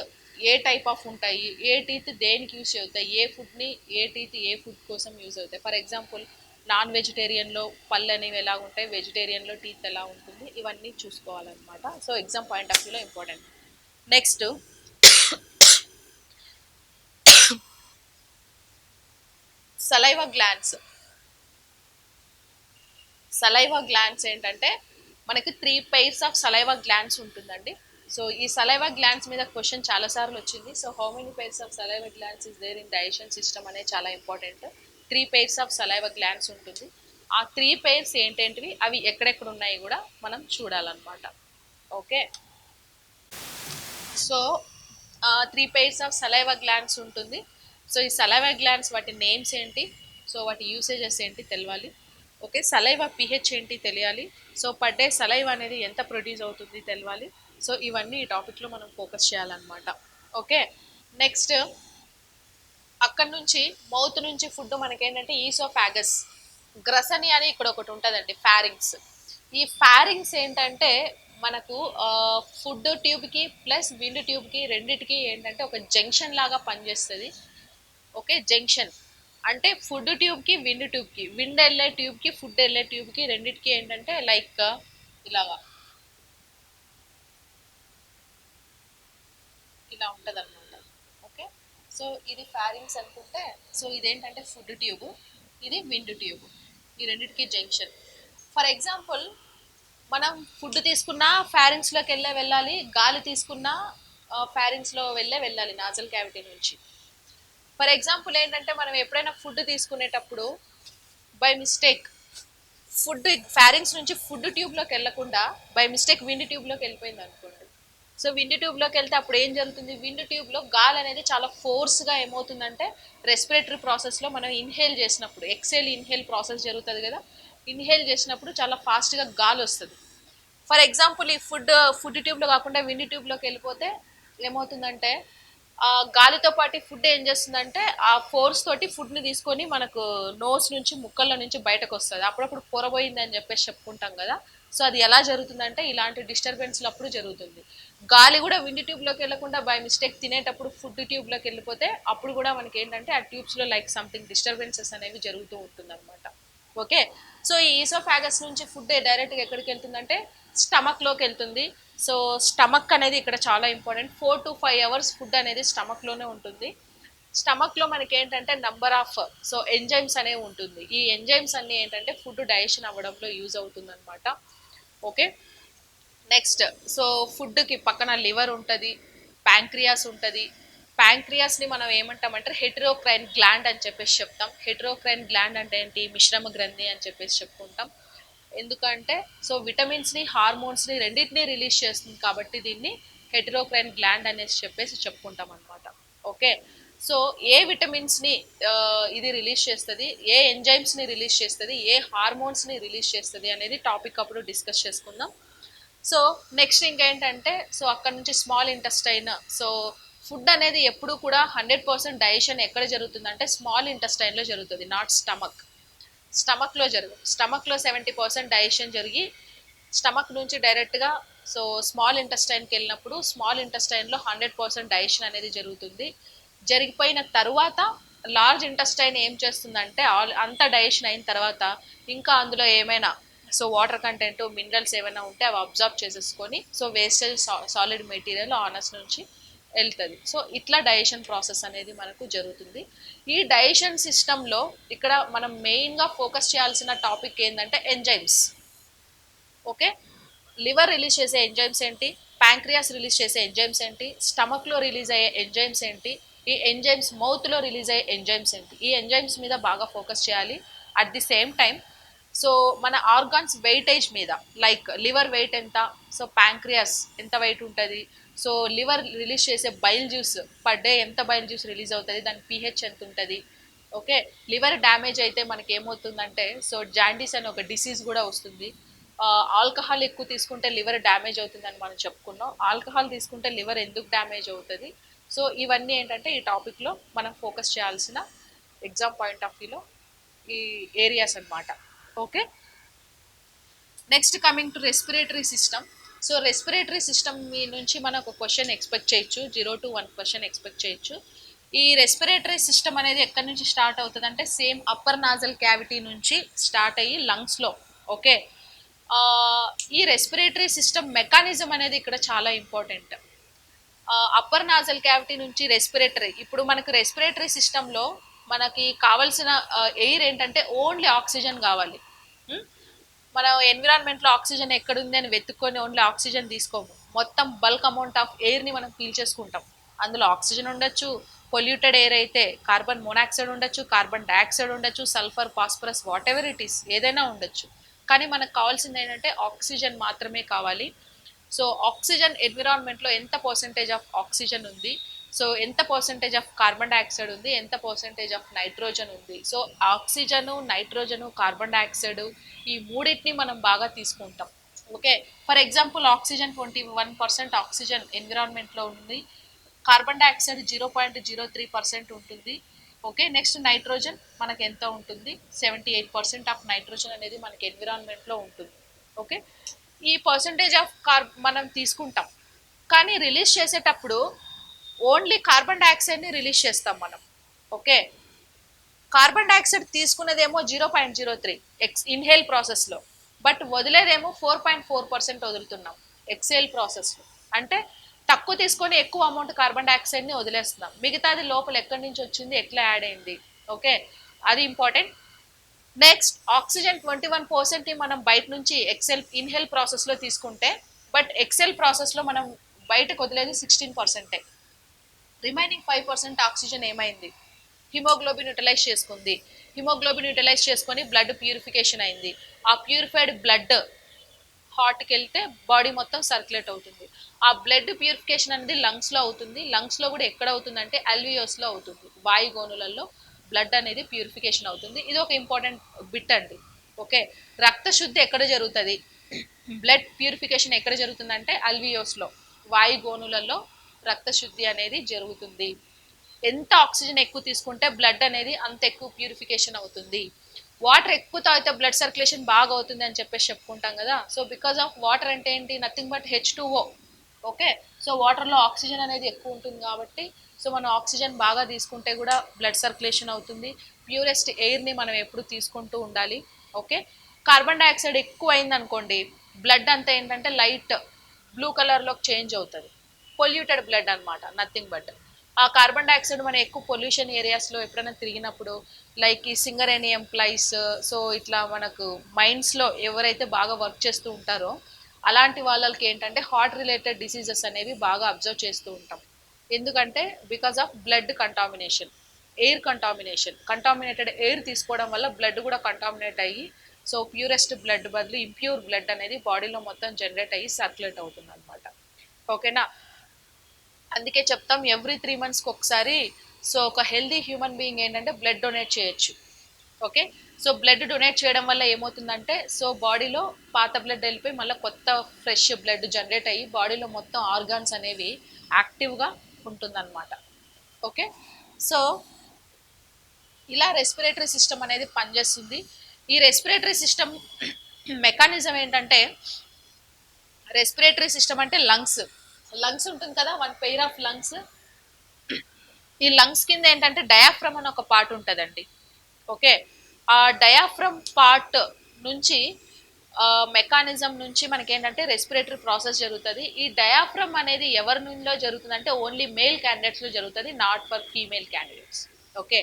A type of ఉంటాయి, ఏ టీత్ దేనికి యూస్ అవుతాయి, ఏ ఫుడ్ని ఏ టీత్ ఏ ఫుడ్ కోసం యూజ్ అవుతాయి. ఫర్ ఎగ్జాంపుల్ నాన్ వెజిటేరియన్లో పళ్ళు అనేవి ఎలా ఉంటాయి, వెజిటేరియన్లో టీత్ ఎలా ఉంటుంది, ఇవన్నీ చూసుకోవాలన్నమాట. సో ఎగ్జామ్ పాయింట్ ఆఫ్ వ్యూలో important. Next saliva glands. Saliva glands ఏంటంటే మనకి 3 pairs ఆఫ్ సలైవా గ్లాండ్స్ ఉంటుందండి. సో ఈ సలైవా గ్లాండ్స్ మీద క్వశ్చన్ చాలా సార్లు వచ్చింది. So how many pairs of saliva glands is there in digestion system అనేది చాలా important. 3 pairs of saliva glands ఉంటుంది. ఆ 3 pairs ఏంటేంటివి, అవి ఎక్కడెక్కడ ఉన్నాయి కూడా మనం చూడాలన్నమాట. Okay, so 3 pairs of saliva glands ఉంటుంది. సో ఈ సలైవా గ్లాండ్స్ వాటి నేమ్స్ ఏంటి, సో వాటి యూసేజెస్ ఏంటి తెలియాలి. ఓకే, సలైవా పిహెచ్ ఏంటి తెలియాలి. సో పర్ డే సలైవా అనేది ఎంత ప్రొడ్యూస్ అవుతుంది తెలియాలి. సో ఇవన్నీ ఈ టాపిక్లో మనం ఫోకస్ చేయాలన్నమాట. ఓకే, నెక్స్ట్ అక్కడ నుంచి మౌత్ నుంచి ఫుడ్ మనకేంటంటే ఈసోఫాగస్, గ్రసని అని ఇక్కడ ఒకటి ఉంటుందండి, ఫ్యారింగ్స్. ఈ ఫ్యారింగ్స్ ఏంటంటే మనకు ఫుడ్ ట్యూబ్కి ప్లస్ విండ్ ట్యూబ్కి రెండిటికి ఏంటంటే ఒక జంక్షన్ లాగా పనిచేస్తుంది. ఓకే, జంక్షన్ అంటే ఫుడ్ ట్యూబ్కి విండ్ ట్యూబ్కి, విండ్ వెళ్ళే ట్యూబ్కి ఫుడ్ వెళ్ళే ట్యూబ్కి రెండిటికి ఏంటంటే లైక్ ఇలాగా ఇలా ఉంటుంది అనమాట. ఓకే, సో ఇది ఫ్యారింగ్స్ అనుకుంటే, సో ఇదేంటంటే ఫుడ్ ట్యూబ్, ఇది విండ్ ట్యూబ్, ఈ రెండిటికి జంక్షన్. ఫర్ ఎగ్జాంపుల్ మనం ఫుడ్ తీసుకున్నా ఫ్యారింగ్స్లోకి వెళ్ళాలి, గాలి తీసుకున్నా ఫ్యారింగ్స్లో వెళ్ళాలి నాజల్ క్యావిటీ నుంచి. ఫర్ ఎగ్జాంపుల్ ఏంటంటే మనం ఎప్పుడైనా ఫుడ్ తీసుకునేటప్పుడు బై మిస్టేక్ ఫుడ్ ఫ్యారింగ్స్ నుంచి ఫుడ్ ట్యూబ్లోకి వెళ్ళకుండా బై మిస్టేక్ విండ్ ట్యూబ్లోకి వెళ్ళిపోయింది అనుకోండి. సో విండ్ ట్యూబ్లోకి వెళ్తే అప్పుడు ఏం జరుగుతుంది, విండ్ ట్యూబ్లో గాలి అనేది చాలా ఫోర్స్గా ఏమవుతుందంటే రెస్పిరేటరీ ప్రాసెస్లో మనం ఇన్హేల్ చేసినప్పుడు, ఎక్సేల్ ఇన్హేల్ ప్రాసెస్ జరుగుతుంది కదా, ఇన్హేల్ చేసినప్పుడు చాలా ఫాస్ట్గా గాలి వస్తుంది. ఫర్ ఎగ్జాంపుల్ ఈ ఫుడ్ ట్యూబ్లో కాకుండా విండ్ ట్యూబ్లోకి వెళ్ళిపోతే ఏమవుతుందంటే ఆ గాలితో పాటు ఫుడ్ ఏం చేస్తుందంటే ఆ ఫోర్స్ తోటి ఫుడ్ని తీసుకొని మనకు నోస్ నుంచి ముక్కల్లో నుంచి బయటకు వస్తుంది. అప్పుడప్పుడు పొరబోయింది అని చెప్పేసి చెప్పుకుంటాం కదా. సో అది ఎలా జరుగుతుందంటే ఇలాంటి డిస్టర్బెన్స్లు అప్పుడు జరుగుతుంది. గాలి కూడా విండ్ ట్యూబ్లోకి వెళ్ళకుండా బై మిస్టేక్ తినేటప్పుడు ఫుడ్ ట్యూబ్లోకి వెళ్ళిపోతే అప్పుడు కూడా మనకి ఏంటంటే ఆ ట్యూబ్స్లో లైక్ సంథింగ్ డిస్టర్బెన్సెస్ అనేవి జరుగుతూ ఉంటుంది అనమాట. ఓకే. సో ఈ ఈసోఫాగస్ నుంచి ఫుడ్ డైరెక్ట్గా ఎక్కడికి వెళ్తుందంటే స్టమక్లోకి వెళ్తుంది. సో స్టమక్ అనేది ఇక్కడ చాలా ఇంపార్టెంట్. 4 to 5 hours ఫుడ్ అనేది స్టమక్లోనే ఉంటుంది. స్టమక్లో మనకి ఏంటంటే నంబర్ ఆఫ్ సో ఎంజైమ్స్ అనేవి ఉంటుంది. ఈ ఎంజైమ్స్ అన్ని ఏంటంటే ఫుడ్ డైజెషన్ అవ్వడంలో యూజ్ అవుతుంది అనమాట. ఓకే. నెక్స్ట్ సో ఫుడ్కి పక్కన లివర్ ఉంటుంది, ప్యాంక్రియాస్ ఉంటుంది. ప్యాంక్రియాస్ని మనం ఏమంటామంటే హెటరోక్రైన్ గ్లాండ్ అని చెప్పేసి చెప్తాం. హెటరోక్రైన్ గ్లాండ్ అంటే ఏంటి, మిశ్రమ గ్రంథి అని చెప్పేసి చెప్పుకుంటాం. ఎందుకంటే సో విటమిన్స్ని హార్మోన్స్ని రెండింటినీ రిలీజ్ చేస్తుంది కాబట్టి దీన్ని హెటరోక్రైన్ గ్లాండ్ అనేసి చెప్పేసి చెప్పుకుంటాం అనమాట. ఓకే. సో ఏ విటమిన్స్ని ఇది రిలీజ్ చేస్తుంది, ఏ ఎంజైమ్స్ని రిలీజ్ చేస్తుంది, ఏ హార్మోన్స్ని రిలీజ్ చేస్తుంది అనేది టాపిక్ అప్పుడు డిస్కస్ చేసుకుందాం. సో నెక్స్ట్ ఇంకేంటంటే సో అక్కడ నుంచి స్మాల్ ఇంటెస్టైన్. సో ఫుడ్ అనేది ఎప్పుడు కూడా 100% డైజెషన్ ఎక్కడ జరుగుతుందంటే స్మాల్ ఇంటెస్టైన్లో జరుగుతుంది, నాట్ స్టమక్. స్టమక్లో జరగదు. స్టమక్లో 70% డైజెషన్ జరిగి స్టమక్ నుంచి డైరెక్ట్గా సో స్మాల్ ఇంటెస్టైన్కి వెళ్ళినప్పుడు స్మాల్ ఇంటెస్టైన్లో 100% డైజెషన్ అనేది జరుగుతుంది. జరిగిపోయిన తర్వాత లార్జ్ ఇంటెస్టైన్ ఏం చేస్తుందంటే అంత డైజెషన్ అయిన తర్వాత ఇంకా అందులో ఏమైనా సో వాటర్ కంటెంట్ మినరల్స్ ఏమైనా ఉంటే అవి అబ్జర్వ్ చేసేసుకొని so wastage solid material anus నుంచి వెళ్తుంది. సో ఇట్లా డైజెషన్ ప్రాసెస్ అనేది మనకు జరుగుతుంది. ఈ డైజెషన్ సిస్టంలో ఇక్కడ మనం మెయిన్గా ఫోకస్ చేయాల్సిన టాపిక్ ఏంటంటే ఎంజైమ్స్. ఓకే. లివర్ రిలీజ్ చేసే ఎంజైమ్స్ ఏంటి, ప్యాంక్రియాస్ రిలీజ్ చేసే ఎంజైమ్స్ ఏంటి, స్టమక్లో రిలీజ్ అయ్యే ఎంజైమ్స్ ఏంటి, ఈ ఎంజైమ్స్ మౌత్లో రిలీజ్ అయ్యే ఎంజైమ్స్ ఏంటి, ఈ ఎంజైమ్స్ మీద బాగా ఫోకస్ చేయాలి. At the same time so మన ఆర్గాన్స్ వెయిటేజ్ మీద, లైక్ లివర్ వెయిట్ ఎంత, సో ప్యాంక్రియాస్ ఎంత వెయిట్ ఉంటుంది, సో లివర్ రిలీజ్ చేసే బైల్ జ్యూస్ పర్ డే ఎంత బైల్ జ్యూస్ రిలీజ్ అవుతుంది, దాని pH ఎంత ఉంటుంది. ఓకే. లివర్ డ్యామేజ్ అయితే మనకి ఏమవుతుందంటే సో జాండీస్ అని ఒక డిసీజ్ కూడా వస్తుంది. ఆల్కహాల్ ఎక్కువ తీసుకుంటే లివర్ డ్యామేజ్ అవుతుందని మనం చెప్పుకున్నాం. ఆల్కహాల్ తీసుకుంటే లివర్ ఎందుకు డ్యామేజ్ అవుతుంది, సో ఇవన్నీ ఏంటంటే ఈ టాపిక్లో మనం ఫోకస్ చేయాల్సిన ఎగ్జామ్ పాయింట్ ఆఫ్ వ్యూలో ఈ ఏరియాస్ అన్నమాట. Okay. Next coming to respiratory system. So respiratory system మీ నుంచి మనం ఒక క్వశ్చన్ ఎక్స్పెక్ట్ చేయొచ్చు, 0 to 1 క్వశ్చన్ ఎక్స్పెక్ట్ చేయొచ్చు. ఈ రెస్పిరేటరీ సిస్టమ్ అనేది ఎక్కడి నుంచి స్టార్ట్ అవుతుంది అంటే సేమ్ అప్పర్ నాజల్ క్యావిటీ నుంచి స్టార్ట్ అయ్యి లంగ్స్లో. ఓకే. ఈ రెస్పిరేటరీ సిస్టమ్ మెకానిజం అనేది ఇక్కడ చాలా ఇంపార్టెంట్. అప్పర్ నాజల్ క్యావిటీ నుంచి రెస్పిరేటరీ, ఇప్పుడు మనకు రెస్పిరేటరీ సిస్టంలో మనకి కావాల్సిన ఎయిర్ ఏంటంటే ఓన్లీ ఆక్సిజన్ కావాలి. మన ఎన్విరాన్మెంట్లో ఆక్సిజన్ ఎక్కడుంది అని వెతుక్కొని ఓన్లీ ఆక్సిజన్ తీసుకోము, మొత్తం బల్క్ అమౌంట్ ఆఫ్ ఎయిర్ని మనం పీల్చేసుకుంటాం. అందులో ఆక్సిజన్ ఉండొచ్చు, పొల్యూటెడ్ ఎయిర్ అయితే కార్బన్ మోనాక్సైడ్ ఉండొచ్చు, కార్బన్ డైఆక్సైడ్ ఉండొచ్చు, sulphur, phosphorus, what ever it is ఏదైనా ఉండొచ్చు. కానీ మనకు కావాల్సింది ఏంటంటే ఆక్సిజన్ మాత్రమే కావాలి. సో ఆక్సిజన్ ఎన్విరాన్మెంట్లో ఎంత పర్సెంటేజ్ ఆఫ్ ఆక్సిజన్ ఉంది, సో ఎంత పర్సెంటేజ్ ఆఫ్ కార్బన్ డైఆక్సైడ్ ఉంది, ఎంత పర్సెంటేజ్ ఆఫ్ నైట్రోజన్ ఉంది. So oxygen, nitrogen, carbon dioxide ఈ మూడింటిని మనం బాగా తీసుకుంటాం. Okay. For example oxygen 21% oxygen ఎన్విరాన్మెంట్లో ఉంది, కార్బన్ డైఆక్సైడ్ 0.03% ఉంటుంది. ఓకే. నెక్స్ట్ నైట్రోజన్ మనకి ఎంత ఉంటుంది, 78% ఆఫ్ నైట్రోజన్ అనేది మనకి ఎన్విరాన్మెంట్లో ఉంటుంది. ఓకే. ఈ పర్సంటేజ్ ఆఫ్ మనం తీసుకుంటాం, కానీ రిలీజ్ చేసేటప్పుడు ఓన్లీ కార్బన్ డైఆక్సైడ్ని రిలీజ్ చేస్తాం మనం. ఓకే. కార్బన్ డైఆక్సైడ్ తీసుకునేదేమో 0.03 ఇన్హేల్ ప్రాసెస్లో, బట్ వదిలేదేమో 4.4% వదులుతున్నాం ఎక్సేల్ ప్రాసెస్లో. అంటే తక్కువ తీసుకొని ఎక్కువ అమౌంట్ కార్బన్ డైఆక్సైడ్ని వదిలేస్తున్నాం, మిగతాది లోపల ఎక్కడి నుంచి వచ్చింది, ఎట్లా యాడ్ అయింది. ఓకే. అది ఇంపార్టెంట్. నెక్స్ట్ ఆక్సిజన్ 21% మనం బయట నుంచి ఇన్హేల్ ప్రాసెస్లో తీసుకుంటే, బట్ ఎక్సెల్ ప్రాసెస్లో మనం బయటకు వదిలేది 16%. రిమైనింగ్ 5% ఆక్సిజన్ ఏమైంది, హిమోగ్లోబిన్ యూటిలైజ్ చేసుకుంది. హిమోగ్లోబిన్ యూటిలైజ్ చేసుకొని బ్లడ్ ప్యూరిఫికేషన్ అయింది. ఆ ప్యూరిఫైడ్ బ్లడ్ హార్ట్కి వెళ్తే బాడీ మొత్తం సర్క్యులేట్ అవుతుంది. ఆ బ్లడ్ ప్యూరిఫికేషన్ అనేది లంగ్స్లో అవుతుంది. లంగ్స్లో కూడా ఎక్కడ అవుతుందంటే అల్వియోస్లో అవుతుంది, వాయుగోనులలో బ్లడ్ అనేది ప్యూరిఫికేషన్ అవుతుంది. ఇది ఒక ఇంపార్టెంట్ బిట్ అండి. ఓకే. రక్త శుద్ధి ఎక్కడ జరుగుతుంది, బ్లడ్ ప్యూరిఫికేషన్ ఎక్కడ జరుగుతుందంటే అల్వియోస్లో, వాయుగోనులలో రక్త శుద్ధి అనేది జరుగుతుంది. ఎంత ఆక్సిజన్ ఎక్కువ తీసుకుంటే బ్లడ్ అనేది అంత ఎక్కువ ప్యూరిఫికేషన్ అవుతుంది. వాటర్ ఎక్కువ తాగితే బ్లడ్ సర్క్యులేషన్ బాగా అవుతుంది అని చెప్పేసి చెప్పుకుంటాం కదా. సో బికాస్ ఆఫ్ వాటర్ అంటే ఏంటి, nothing but H2O. Okay. So వాటర్లో ఆక్సిజన్ అనేది ఎక్కువ ఉంటుంది కాబట్టి సో మనం ఆక్సిజన్ బాగా తీసుకుంటే కూడా బ్లడ్ సర్క్యులేషన్ అవుతుంది. ప్యూరెస్ట్ ఎయిర్ని మనం ఎప్పుడు తీసుకుంటూ ఉండాలి. ఓకే. కార్బన్ డైఆక్సైడ్ ఎక్కువ అయింది అనుకోండి, బ్లడ్ అంతా ఏంటంటే లైట్ బ్లూ కలర్లోకి చేంజ్ అవుతుంది. పొల్యూటెడ్ బ్లడ్ అనమాట, నథింగ్ బట్. ఆ కార్బన్ డైఆక్సైడ్ మనం ఎక్కువ పొల్యూషన్ ఏరియాస్లో ఎప్పుడైనా తిరిగినప్పుడు, లైక్ ఈ సింగరేణి ఎంప్లాయీస్, సో ఇట్లా మనకు మైన్స్లో ఎవరైతే బాగా వర్క్ చేస్తూ ఉంటారో అలాంటి వాళ్ళకి ఏంటంటే హార్ట్ రిలేటెడ్ డిసీజెస్ అనేవి బాగా అబ్జర్వ్ చేస్తూ ఉంటాం. ఎందుకంటే because of blood contamination, air contamination, contaminated air తీసుకోవడం వల్ల బ్లడ్ కూడా కంటామినేట్ అయ్యి, సో ప్యూరెస్ట్ బ్లడ్ బదులు ఇంప్యూర్ బ్లడ్ అనేది బాడీలో మొత్తం జనరేట్ అయ్యి సర్క్యులేట్ అవుతుంది అనమాట. ఓకేనా. అందుకే చెప్తాం ఎవ్రీ 3 మంత్స్కి ఒకసారి సో ఒక హెల్దీ హ్యూమన్ బీయింగ్ ఏంటంటే బ్లడ్ డొనేట్ చేయొచ్చు. ఓకే. సో బ్లడ్ డొనేట్ చేయడం వల్ల ఏమవుతుందంటే సో బాడీలో పాత బ్లడ్ వెళ్ళిపోయి మళ్ళీ కొత్త ఫ్రెష్ బ్లడ్ జనరేట్ అయ్యి బాడీలో మొత్తం ఆర్గాన్స్ అనేవి యాక్టివ్గా ఉంటుందన్నమాట. ఓకే. సో ఇలా రెస్పిరేటరీ సిస్టమ్ అనేది పనిచేస్తుంది. ఈ రెస్పిరేటరీ సిస్టమ్ మెకానిజం ఏంటంటే, రెస్పిరేటరీ సిస్టమ్ అంటే లంగ్స్, లంగ్స్ ఉంటుంది కదా, వన్ పెయిర్ ఆఫ్ లంగ్స్. ఈ లంగ్స్ కింద ఏంటంటే డయాఫ్రమ్ అని ఒక పార్ట్ ఉంటుందండి. ఓకే. ఆ డయాఫ్రమ్ పార్ట్ నుంచి మెకానిజం నుంచి మనకి ఏంటంటే రెస్పిరేటరీ ప్రాసెస్ జరుగుతుంది. ఈ డయాఫ్రమ్ అనేది ఎవరి నుండిలో జరుగుతుంది అంటే ఓన్లీ మేల్ క్యాండిడేట్స్లో జరుగుతుంది, not for female candidates. Okay.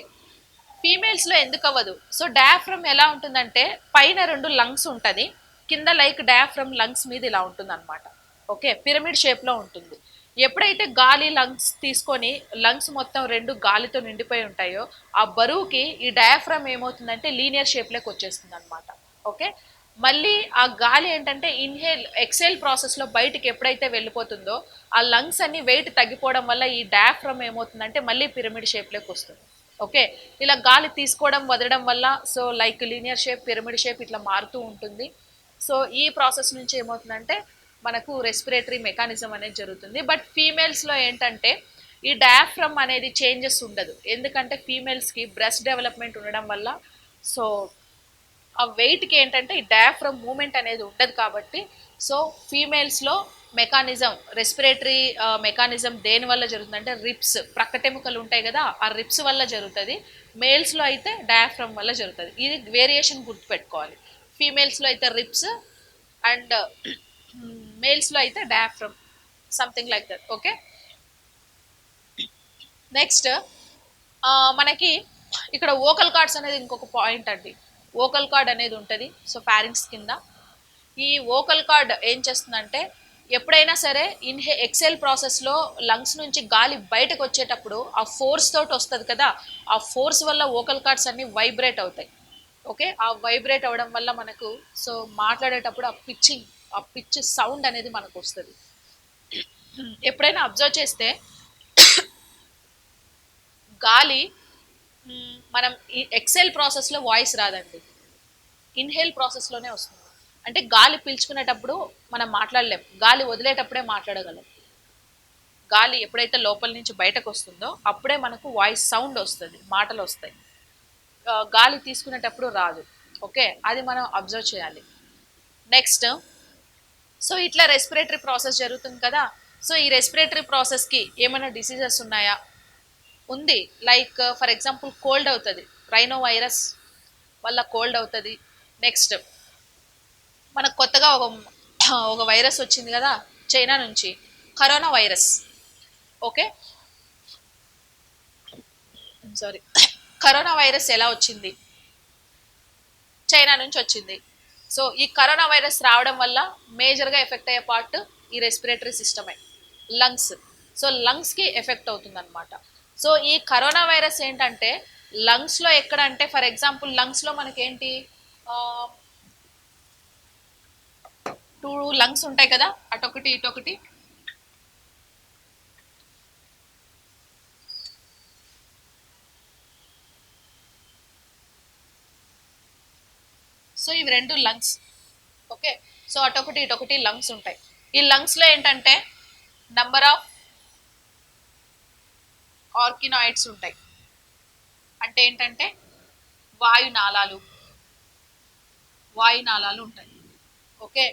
ఫీమేల్స్లో ఎందుకు అవ్వదు? సో డయాఫ్రమ్ ఎలా ఉంటుందంటే పైన 2 లంగ్స్ ఉంటుంది, కింద లైక్ డయాఫ్రమ్ లంగ్స్ మీద ఇలా ఉంటుంది అనమాట. ఓకే. పిరమిడ్ షేప్లో ఉంటుంది. ఎప్పుడైతే గాలి లంగ్స్ తీసుకొని లంగ్స్ మొత్తం 2 గాలితో నిండిపోయి ఉంటాయో ఆ బరువుకి ఈ డయాఫ్రమ్ ఏమవుతుందంటే లీనియర్ షేప్లోకి వచ్చేస్తుంది అనమాట. ఓకే. మళ్ళీ ఆ గాలి ఏంటంటే ఎక్సేల్ ప్రాసెస్లో బయటికి ఎప్పుడైతే వెళ్ళిపోతుందో ఆ లంగ్స్ అన్ని వెయిట్ తగ్గిపోవడం వల్ల ఈ డయాఫ్రమ్ ఏమవుతుందంటే మళ్ళీ పిరమిడ్ షేప్లోకి వస్తుంది. ఓకే. ఇలా గాలి తీసుకోవడం వదలడం వల్ల so like linear shape, pyramid shape ఇట్లా మారుతూ ఉంటుంది. సో ఈ ప్రాసెస్ నుంచి ఏమవుతుందంటే మనకు రెస్పిరేటరీ మెకానిజం అనేది జరుగుతుంది. బట్ ఫీమేల్స్లో ఏంటంటే ఈ డయాఫ్రమ్ అనేది చేంజెస్ ఉండదు, ఎందుకంటే ఫీమేల్స్కి బ్రెస్ట్ డెవలప్మెంట్ ఉండడం వల్ల సో ఆ వెయిట్కి ఏంటంటే ఈ డయాఫ్రమ్ మూమెంట్ అనేది ఉండదు కాబట్టి సో ఫీమేల్స్లో మెకానిజం, రెస్పిరేటరీ మెకానిజం దేని వల్ల జరుగుతుందంటే రిప్స్, ప్రక్కటెముకలు ఉంటాయి కదా, ఆ రిప్స్ వల్ల జరుగుతుంది. మేల్స్లో అయితే డయాఫ్రమ్ వల్ల జరుగుతుంది. ఇది వేరియేషన్ గుర్తుపెట్టుకోవాలి. ఫీమేల్స్లో అయితే రిప్స్ అండ్ మేల్స్లో అయితే diaphragm, something like that. Okay. Next మనకి ఇక్కడ ఓకల్ కార్డ్స్ అనేది ఇంకొక పాయింట్ అండి. ఓకల్ కార్డ్ అనేది ఉంటుంది సో ఫారింగ్స్ కింద. ఈ ఓకల్ కార్డ్ ఏం చేస్తుందంటే ఎప్పుడైనా సరే ఎక్సెల్ ప్రాసెస్లో లంగ్స్ నుంచి గాలి బయటకు వచ్చేటప్పుడు ఆ ఫోర్స్ తోటి వస్తుంది కదా, ఆ ఫోర్స్ వల్ల ఓకల్ కార్డ్స్ అన్ని వైబ్రేట్ అవుతాయి. ఓకే. ఆ వైబ్రేట్ అవ్వడం వల్ల మనకు సో మాట్లాడేటప్పుడు ఆ పిచ్ సౌండ్ అనేది మనకు వస్తుంది. ఎప్పుడైనా అబ్జర్వ్ చేస్తే గాలి మనం ఈ ఎక్సెల్ ప్రాసెస్లో వాయిస్ రాదండి, ఇన్హేల్ ప్రాసెస్లోనే వస్తుంది. అంటే గాలి పీల్చుకునేటప్పుడు మనం మాట్లాడలేం, గాలి వదిలేటప్పుడే మాట్లాడగలం. గాలి ఎప్పుడైతే లోపల నుంచి బయటకు వస్తుందో అప్పుడే మనకు వాయిస్ సౌండ్ వస్తుంది, మాటలు వస్తాయి. గాలి తీసుకునేటప్పుడు రాదు. ఓకే. అది మనం అబ్జర్వ్ చేయాలి. నెక్స్ట్ సో ఇట్లా రెస్పిరేటరీ ప్రాసెస్ జరుగుతుంది కదా. సో ఈ రెస్పిరేటరీ ప్రాసెస్కి ఏమైనా డిసీజెస్ ఉన్నాయా? ఉంది. లైక్ ఫర్ ఎగ్జాంపుల్ కోల్డ్ అవుతుంది, రైనో వైరస్ వల్ల కోల్డ్ అవుతుంది. నెక్స్ట్ మనకు కొత్తగా ఒక వైరస్ వచ్చింది కదా చైనా నుంచి, corona virus. Okay. Sorry, corona virus ఎలా వచ్చింది? చైనా నుంచి వచ్చింది. సో ఈ కరోనా వైరస్ రావడం వల్ల మేజర్గా ఎఫెక్ట్ అయ్యే పార్ట్ ఈ రెస్పిరేటరీ సిస్టమే, లంగ్స్. సో లంగ్స్కి ఎఫెక్ట్ అవుతుంది అనమాట. సో ఈ కరోనా వైరస్ ఏంటంటే లంగ్స్లో ఎక్కడ అంటే ఫర్ ఎగ్జాంపుల్ లంగ్స్లో మనకేంటి 2 లంగ్స్ ఉంటాయి కదా, అటొకటి ఇటొకటి. సో ఇవి 2 లంగ్స్. ఓకే. సో అటొకటి ఇటొకటి లంగ్స్ ఉంటాయి. ఈ లంగ్స్లో ఏంటంటే నంబర్ ఆఫ్ ఆర్కినాయిడ్స్ ఉంటాయి. అంటే ఏంటంటే వాయునాళాలు, వాయునాళాలు ఉంటాయి. ఓకే.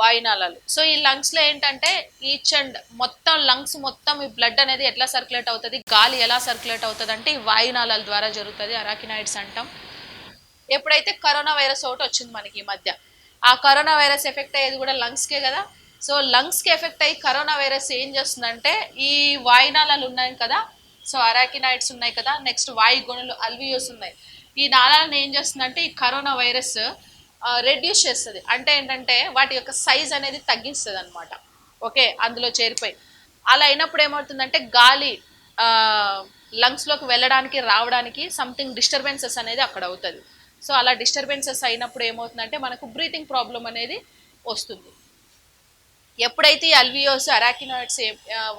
వాయునాళాలు. సో ఈ లంగ్స్లో ఏంటంటే ఈచ్ అండ్ మొత్తం లంగ్స్ మొత్తం ఈ బ్లడ్ అనేది ఎట్లా సర్క్యులేట్ అవుతుంది, గాలి ఎలా సర్క్యులేట్ అవుతుంది అంటే ఈ వాయునాళాల ద్వారా జరుగుతుంది, అరాకినాయిడ్స్ అంటాం. ఎప్పుడైతే కరోనా వైరస్ ఒకటి వచ్చింది మనకి ఈ మధ్య, ఆ కరోనా వైరస్ ఎఫెక్ట్ అయ్యేది కూడా లంగ్స్కే కదా. సో లంగ్స్కి ఎఫెక్ట్ అయ్యి కరోనా వైరస్ ఏం చేస్తుందంటే ఈ వాయునాళాలు ఉన్నాయి కదా, సో అరాకినాయిడ్స్ ఉన్నాయి కదా, నెక్స్ట్ వాయుగుణులు అల్వియోస్ ఉన్నాయి, ఈ నాళాలను ఏం చేస్తుందంటే ఈ కరోనా వైరస్ రెడ్యూస్ చేస్తుంది. అంటే ఏంటంటే వాటి యొక్క సైజ్ అనేది తగ్గిస్తుంది అనమాట. ఓకే, అందులో చేరిపోయి అలా అయినప్పుడు ఏమవుతుందంటే గాలి లంగ్స్లోకి వెళ్ళడానికి రావడానికి సంథింగ్ డిస్టర్బెన్సెస్ అనేది అక్కడ అవుతుంది. సో అలా డిస్టర్బెన్సెస్ అయినప్పుడు ఏమవుతుందంటే మనకు బ్రీతింగ్ ప్రాబ్లం అనేది వస్తుంది. ఎప్పుడైతే ఈ అల్వియోస్ అరాకినాయిడ్స్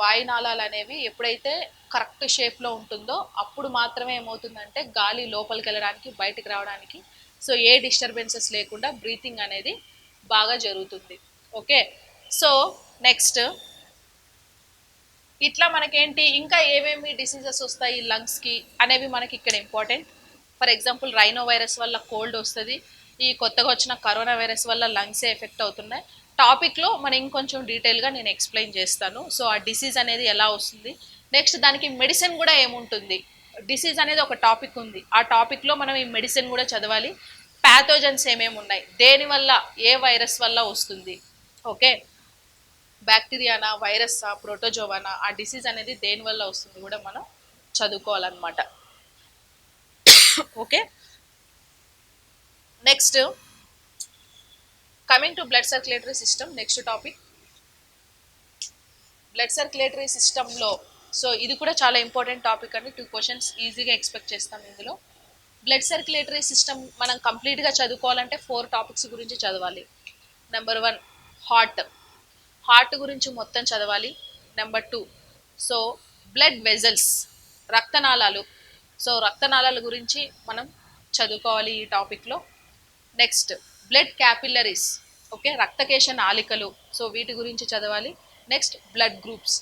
వాయునాళాలు అనేవి ఎప్పుడైతే కరెక్ట్ షేప్లో ఉంటుందో అప్పుడు మాత్రమే ఏమవుతుందంటే గాలి లోపలికి వెళ్ళడానికి బయటికి రావడానికి సో ఏ డిస్టర్బెన్సెస్ లేకుండా బ్రీతింగ్ అనేది బాగా జరుగుతుంది. ఓకే, సో నెక్స్ట్ ఇట్లా మనకేంటి ఇంకా ఏమేమి డిసీజెస్ వస్తాయి లంగ్స్కి అనేవి మనకి ఇక్కడ important. For example rhino virus వల్ల కోల్డ్ వస్తుంది, ఈ కొత్తగా వచ్చిన కరోనా వైరస్ వల్ల లంగ్సే ఎఫెక్ట్ అవుతున్నాయి. టాపిక్లో మనం ఇంకొంచెం డీటెయిల్గా నేను ఎక్స్ప్లెయిన్ చేస్తాను. సో ఆ డిసీజ్ అనేది ఎలా వస్తుంది, నెక్స్ట్ దానికి మెడిసిన్ కూడా ఏముంటుంది. డిసీజ్ అనేది ఒక టాపిక్ ఉంది, ఆ టాపిక్లో మనం ఈ మెడిసిన్ కూడా చదవాలి. ప్యాథోజన్స్ ఏమేమి ఉన్నాయి, దేనివల్ల ఏ వైరస్ వల్ల వస్తుంది, ఓకే, బ్యాక్టీరియానా వైరస్సా ప్రోటోజోవానా, ఆ డిసీజ్ అనేది దేనివల్ల వస్తుంది కూడా మనం చదువుకోవాలన్నమాట. Okay, next coming to blood circulatory system, next topic blood circulatory సిస్టంలో. సో ఇది కూడా చాలా ఇంపార్టెంట్ టాపిక్ అండి, 2 క్వశ్చన్స్ ఈజీగా ఎక్స్పెక్ట్ చేస్తాం ఇందులో. బ్లడ్ సర్క్యులేటరీ సిస్టమ్ మనం కంప్లీట్గా చదువుకోవాలంటే 4 టాపిక్స్ గురించి చదవాలి. నెంబర్ 1 హార్ట్, హార్ట్ గురించి మొత్తం చదవాలి. నెంబర్ 2 సో బ్లడ్ వెజల్స్, రక్తనాళాలు, సో రక్తనాళాల గురించి మనం చదువుకోవాలి ఈ టాపిక్లో. నెక్స్ట్ బ్లడ్ క్యాపిల్లరీస్, ఓకే, రక్తకేశ నాళికలు, సో వీటి గురించి చదవాలి. Next blood groups,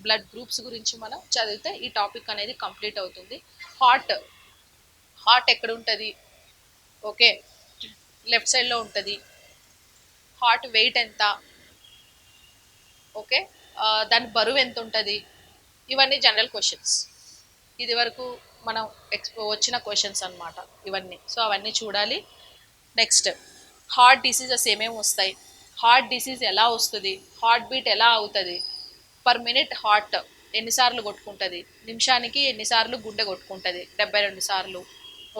blood groups గురించి మనం చదివితే ఈ టాపిక్ అనేది కంప్లీట్ అవుతుంది. హార్ట్, హార్ట్ ఎక్కడ ఉంటుంది, ఓకే, లెఫ్ట్ సైడ్లో ఉంటుంది. హార్ట్ వెయిట్ ఎంత, ఓకే, దాని బరువు ఎంత ఉంటుంది, ఇవన్నీ జనరల్ క్వశ్చన్స్, ఇది వరకు మనం వచ్చిన క్వశ్చన్స్ అనమాట ఇవన్నీ. సో అవన్నీ చూడాలి. నెక్స్ట్ హార్ట్ డిసీజెస్ ఏమేమి వస్తాయి, హార్ట్ డిసీజ్ ఎలా వస్తుంది, హార్ట్ బీట్ ఎలా అవుతుంది, పర్ మినిట్ హార్ట్ ఎన్నిసార్లు కొట్టుకుంటుంది, నిమిషానికి ఎన్నిసార్లు గుండె కొట్టుకుంటుంది, 72 సార్లు.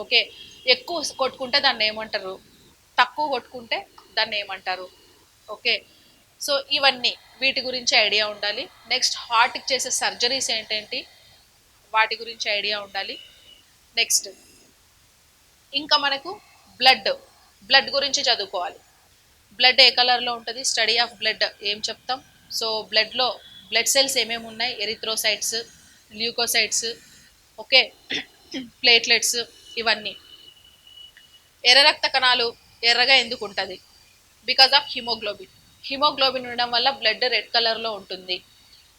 ఓకే, ఎక్కువ కొట్టుకుంటే దాన్ని ఏమంటారు, తక్కువ కొట్టుకుంటే దాన్ని ఏమంటారు. ఓకే, సో ఇవన్నీ వీటి గురించి ఐడియా ఉండాలి. నెక్స్ట్ హార్ట్కి చేసే సర్జరీస్ ఏంటేంటి వాటి గురించి ఐడియా ఉండాలి. నెక్స్ట్ ఇంకా మనకు బ్లడ్, బ్లడ్ గురించి చదువుకోవాలి. బ్లడ్ ఏ కలర్లో ఉంటుంది, స్టడీ ఆఫ్ బ్లడ్ ఏం చెప్తాం. సో బ్లడ్లో బ్లడ్ సెల్స్ ఏమేమి ఉన్నాయి, ఎరిథ్రోసైట్స్, ల్యూకోసైట్స్, ఓకే, ప్లేట్లెట్స్, ఇవన్నీ. ఎర్ర రక్త కణాలు ఎర్రగా ఎందుకు ఉంటుంది, బికాజ్ ఆఫ్ హిమోగ్లోబిన్, హిమోగ్లోబిన్ ఉండడం వల్ల బ్లడ్ రెడ్ కలర్లో ఉంటుంది.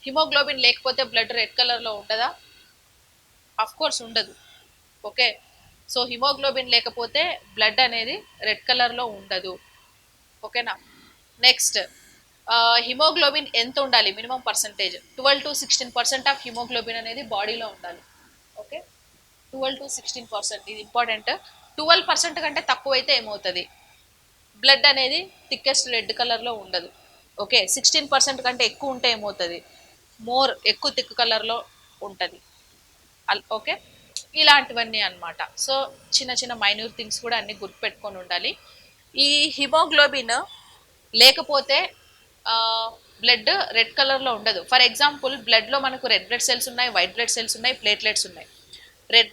హిమోగ్లోబిన్ లేకపోతే బ్లడ్ రెడ్ కలర్లో ఉంటుందా, అఫ్ కోర్స్ ఉండదు. ఓకే, సో హిమోగ్లోబిన్ లేకపోతే బ్లడ్ అనేది రెడ్ కలర్లో ఉండదు. ఓకేనా. నెక్స్ట్ హిమోగ్లోబిన్ ఎంత ఉండాలి, minimum percentage 12 to 16% of haemoglobin అనేది బాడీలో ఉండాలి. ఓకే, 12 to 16%, ఇది ఇంపార్టెంట్. 12% కంటే తక్కువ అయితే ఏమవుతుంది, బ్లడ్ అనేది థిక్కెస్ట్ రెడ్ కలర్లో ఉండదు. ఓకే, 16% కంటే ఎక్కువ ఉంటే ఏమవుతుంది, మోర్ ఎక్కువ థిక్ కలర్లో ఉంటుంది. ఓకే, ఇలాంటివన్నీ అనమాట. సో చిన్న చిన్న మైన్యూర్ థింగ్స్ కూడా అన్ని గుర్తుపెట్టుకొని ఉండాలి. ఈ హిమోగ్లోబిన్ లేకపోతే బ్లడ్ రెడ్ కలర్లో ఉండదు. ఫర్ ఎగ్జాంపుల్ బ్లడ్లో మనకు రెడ్ బ్లడ్ సెల్స్ ఉన్నాయి, వైట్ బ్లడ్ సెల్స్ ఉన్నాయి, ప్లేట్లెట్స్ ఉన్నాయి. రెడ్